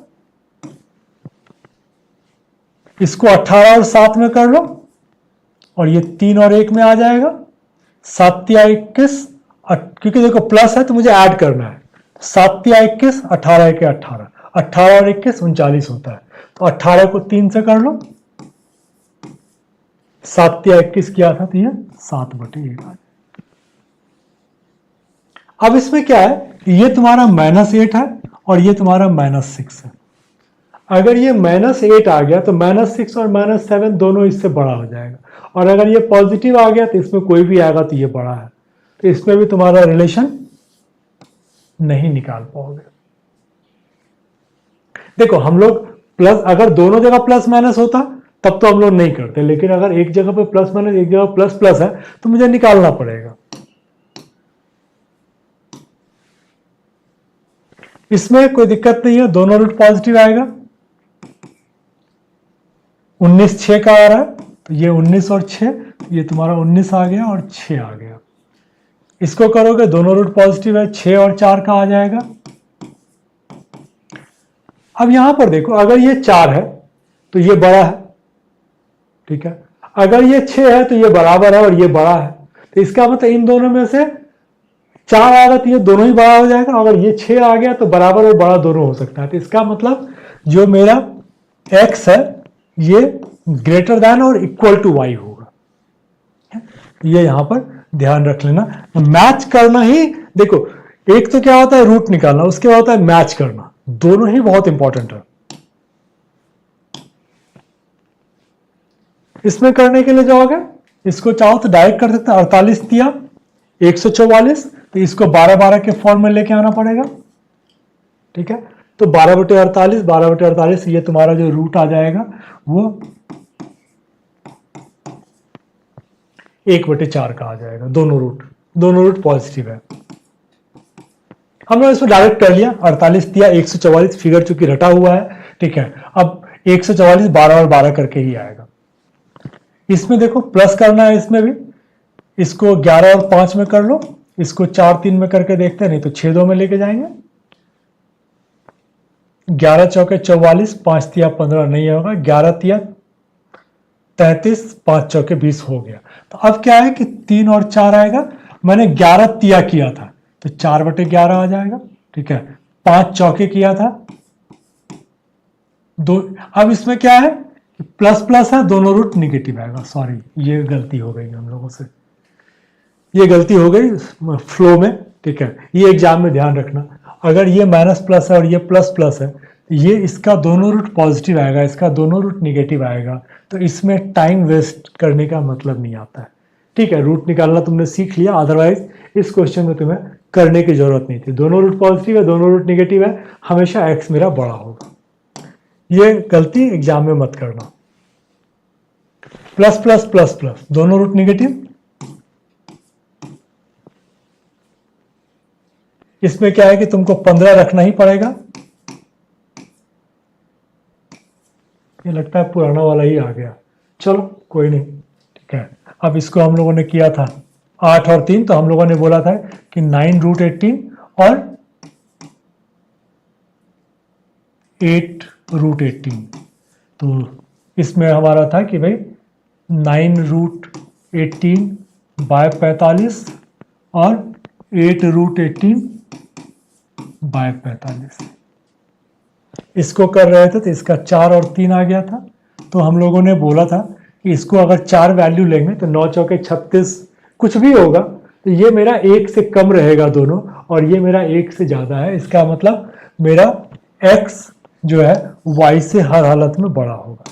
इसको 18 और 7 में कर लो और ये 3 और 1 में आ जाएगा, 7 या 21, क्योंकि देखो प्लस है तो मुझे ऐड करना है, 7 या 21, 18 के 18, 18 और 21 39 होता है, तो 18 को 3 से कर लो, 7 या 21 किया था तो ये 7 बटे 1 आ जाएगा। अब इसमें क्या है, ये तुम्हारा -8 है और ये तुम्हारा -6 है। अगर ये -8 आ गया तो -6 और -7 दोनों इससे बड़ा हो जाएगा, और अगर ये पॉजिटिव आ गया तो इसमें कोई भी आएगा तो ये बड़ा है, तो इसमें भी तुम्हारा रिलेशन नहीं निकाल पाओगे। देखो हम लोग प्लस, अगर दोनों जगह प्लस माइनस होता तब तो हम लोग नहीं करते, लेकिन अगर एक जगह पे प्लस माइनस एक जगह प्लस प्लस है तो मुझे निकालना पड़ेगा। इसमें कोई दिक्कत नहीं है, दोनों रूट पॉजिटिव आएगा। 19 6 का आ रहा है तो ये 19 और 6, ये तुम्हारा 19 आ गया और 6 आ गया। इसको करोगे दोनों रूट पॉजिटिव है, 6 और 4 का आ जाएगा। अब यहां पर देखो, अगर ये 4 है तो ये बड़ा है, ठीक है, अगर ये 6 है तो ये बराबर है और ये बड़ा है, तो इसका मतलब इन दोनों में से 4 आएगा तो ये दोनों ही बड़ा हो जाएगा, अगर ये 6 आ गया तो बराबर और बड़ा दोनों हो सकता है, तो इसका मतलब जो मेरा x है ये ग्रेटर देन और इक्वल टू y होगा। ये यहां पर ध्यान रख लेना, मैच करना ही, देखो एक तो क्या होता है रूट निकालना, उसके बाद होता है मैच करना, दोनों ही बहुत इंपॉर्टेंट है। इसमें करने के लिए जाओगे, इसको चाहो तो डायरेक्ट कर सकते हैं, 48 दिया 144, तो इसको 12 12 के फॉर्म में लेके आना पड़ेगा, ठीक है, तो 12 बटे 48, 12 बटे 48, ये तुम्हारा जो रूट आ जाएगा वो 1 बटे 4 का आ जाएगा। दोनों रूट पॉजिटिव है। हम लोग इसको डायरेक्ट कर लिया, 48 दिया 144, फिगर चूंकि रटा हुआ है, ठीक है, अब 144 12 और 12 करके ही आएगा। इसमें देखो प्लस करना है, इसमें भी इसको 11 और 5 में कर लो, इसको 4 3 में करके देखते हैं, नहीं तो 6 2 में लेके जाएंगे। 11 चौके 44, 5 तिया 15 नहीं होगा, 11 तिया 33, 5 चौके 20 हो गया। तो अब क्या है कि 3 और 4 आएगा, मैंने 11 तिया किया था तो 4 बटे 11 आ जाएगा, ठीक है, 5 चौके किया था 2। अब इसमें क्या है, प्लस प्लस है, दोनों रूट निगेटिव आएगा, सॉरी ये गलती हो गई हम लोगों से, ये गलती हो गई फ्लो में, ठीक है, ये एग्जाम में ध्यान रखना। अगर ये माइनस प्लस है और ये प्लस प्लस है, ये इसका दोनों रूट पॉजिटिव आएगा, इसका दोनों रूट निगेटिव आएगा, तो इसमें टाइम वेस्ट करने का मतलब नहीं आता है, ठीक है, रूट निकालना तुमने सीख लिया, अदरवाइज इस क्वेश्चन में तुम्हें करने की जरूरत नहीं थी। दोनों रूट पॉजिटिव है, दोनों रूट निगेटिव है, हमेशा x मेरा बड़ा होगा, ये गलती एग्जाम में मत करना। प्लस प्लस प्लस प्लस दोनों रूट निगेटिव, इसमें क्या है कि तुमको 15 रखना ही पड़ेगा, ये लगता है पुराना वाला ही आ गया, चलो कोई नहीं, ठीक है। अब इसको हम लोगों ने किया था 8 और 3, तो हम लोगों ने बोला था कि 9√18 और 8√18, तो इसमें हमारा था कि भाई 9√18 बाय 45 और 8√18 बाय 45। इसको कर रहे थे तो इसका 4 और 3 आ गया था, तो हम लोगों ने बोला था कि इसको अगर 4 वैल्यू लेंगे तो 9 चौके 36 कुछ भी होगा, तो ये मेरा 1 से कम रहेगा दोनों, और ये मेरा 1 से ज़्यादा है। इसका मतलब मेरा x जो है y से हर हालत में बड़ा होगा।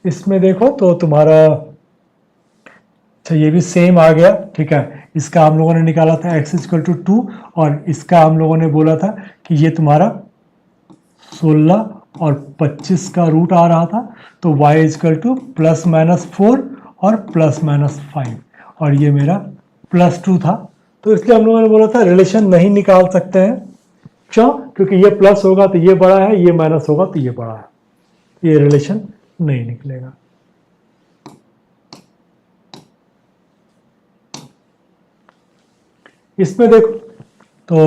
इसमें देखो तो तुम्हारा, अच्छा ये भी सेम आ गया, ठीक है। इसका हम लोगों ने निकाला था x = 2, और इसका हम लोगों ने बोला था कि ये तुम्हारा 16 और 25 का रूट आ रहा था, तो y = ±4 और ±5, और ये मेरा +2 था। तो इसलिए हम लोगों ने बोला था रिलेशन नहीं निकाल सकते हैं, क्यों? क्योंकि ये प्लस होगा तो ये बड़ा है, ये माइनस होगा तो ये बड़ा है, ये रिलेशन नहीं निकलेगा। इसमें देखो तो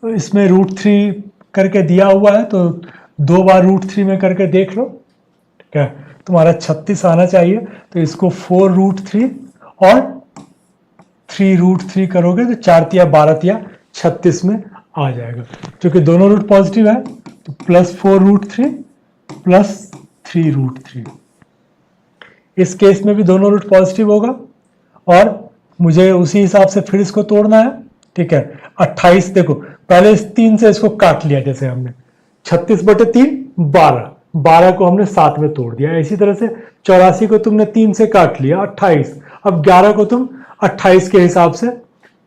इसमें √3 करके दिया हुआ है, तो 2 बार √3 में करके देख लो, ठीक है। तुम्हारा 36 आना चाहिए, तो इसको 4√3 और 3√3 करोगे तो 4 तिया 12 तिया 36 में आ जाएगा। क्योंकि दोनों रूट पॉजिटिव है तो +4√3 +3√3। इस केस में भी दोनों रूट पॉजिटिव होगा, और मुझे उसी हिसाब से फिर इसको तोड़ना है, ठीक है। 28 देखो, पहले इस 3 से इसको काट लिया, जैसे हमने 36/3 12, 12 को हमने 7 में तोड़ दिया। इसी तरह से 84 को तुमने 3 से काट लिया 28, अब 11 को तुम 28 के हिसाब से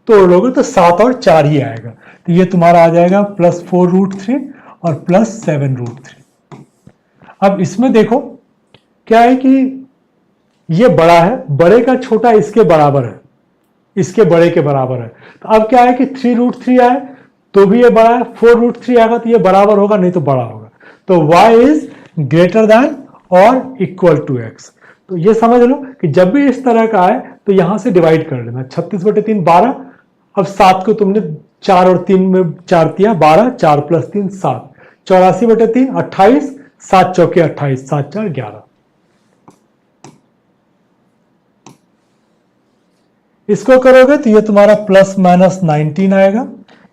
तोड़ लोगे तो 7 और 4 ही आएगा, तो ये तुम्हारा आ जाएगा +4√3 और +7√3। अब इसमें देखो क्या है कि ये बड़ा है, बड़े का छोटा इसके बराबर है, इसके बड़े के बराबर है। तो अब क्या है कि 3√3 आए तो भी ये बड़ा है, 4√3 आएगा तो ये बराबर होगा, नहीं तो बड़ा होगा। तो y इज ग्रेटर देन और इक्वल टू x। तो ये समझ लो कि जब भी इस तरह का आए तो यहां से डिवाइड कर लेना, 36/3 12, अब 7 को तुमने 4 और 3 में 4 दिया 12, 4 + 3 7, 84/3 28, 7 चौके 28, 7 4 11। इसको करोगे तो ये तुम्हारा ±19 आएगा।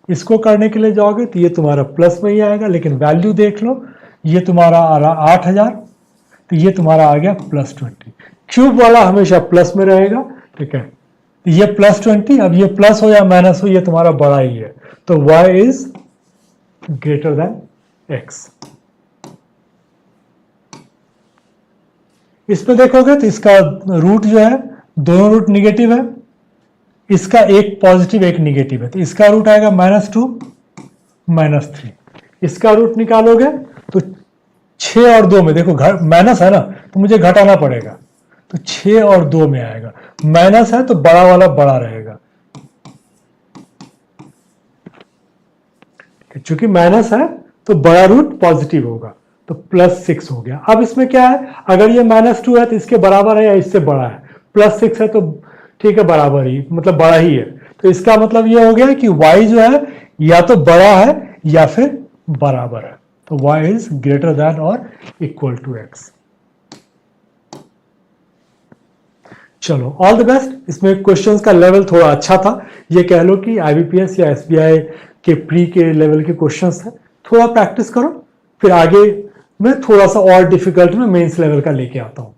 इसको करने के लिए जाओगे तो ये तुम्हारा प्लस में ही आएगा, लेकिन वैल्यू देख लो, ये तुम्हारा आ रहा 8000, तो ये तुम्हारा आ गया +20। क्यूब वाला हमेशा प्लस में रहेगा, ठीक है। तो ये +20, अब ये प्लस हो या माइनस हो, ये तुम्हारा बड़ा ही है, तो y is greater than x। इसमें देखोगे तो इसका रूट जो है, दोनों रूट निगेटिव है, इसका एक पॉजिटिव एक निगेटिव है, तो इसका रूट आएगा -2 -3। इसका रूट निकालोगे तो 6 और 2 में, देखो माइनस है ना तो मुझे घटाना पड़ेगा, तो 6 और 2 में आएगा। माइनस है तो बड़ा वाला बड़ा रहेगा, चूंकि माइनस है तो बड़ा रूट पॉजिटिव होगा, तो +6 हो गया। अब इसमें क्या है, अगर ये -2 है तो इसके बराबर है या इससे बड़ा है, +6 है तो ठीक है बराबर ही, मतलब बड़ा ही है। तो इसका मतलब ये हो गया कि y जो है या तो बड़ा है या फिर बराबर है, तो y इज ग्रेटर देन और इक्वल टू x। चलो ऑल द बेस्ट। इसमें क्वेश्चंस का लेवल थोड़ा अच्छा था, ये कह लो कि IBPS या SBI के प्री के लेवल के क्वेश्चंस है। थोड़ा प्रैक्टिस करो, फिर आगे मैं थोड़ा सा और डिफिकल्ट में मेंस लेवल का लेके आता हूँ।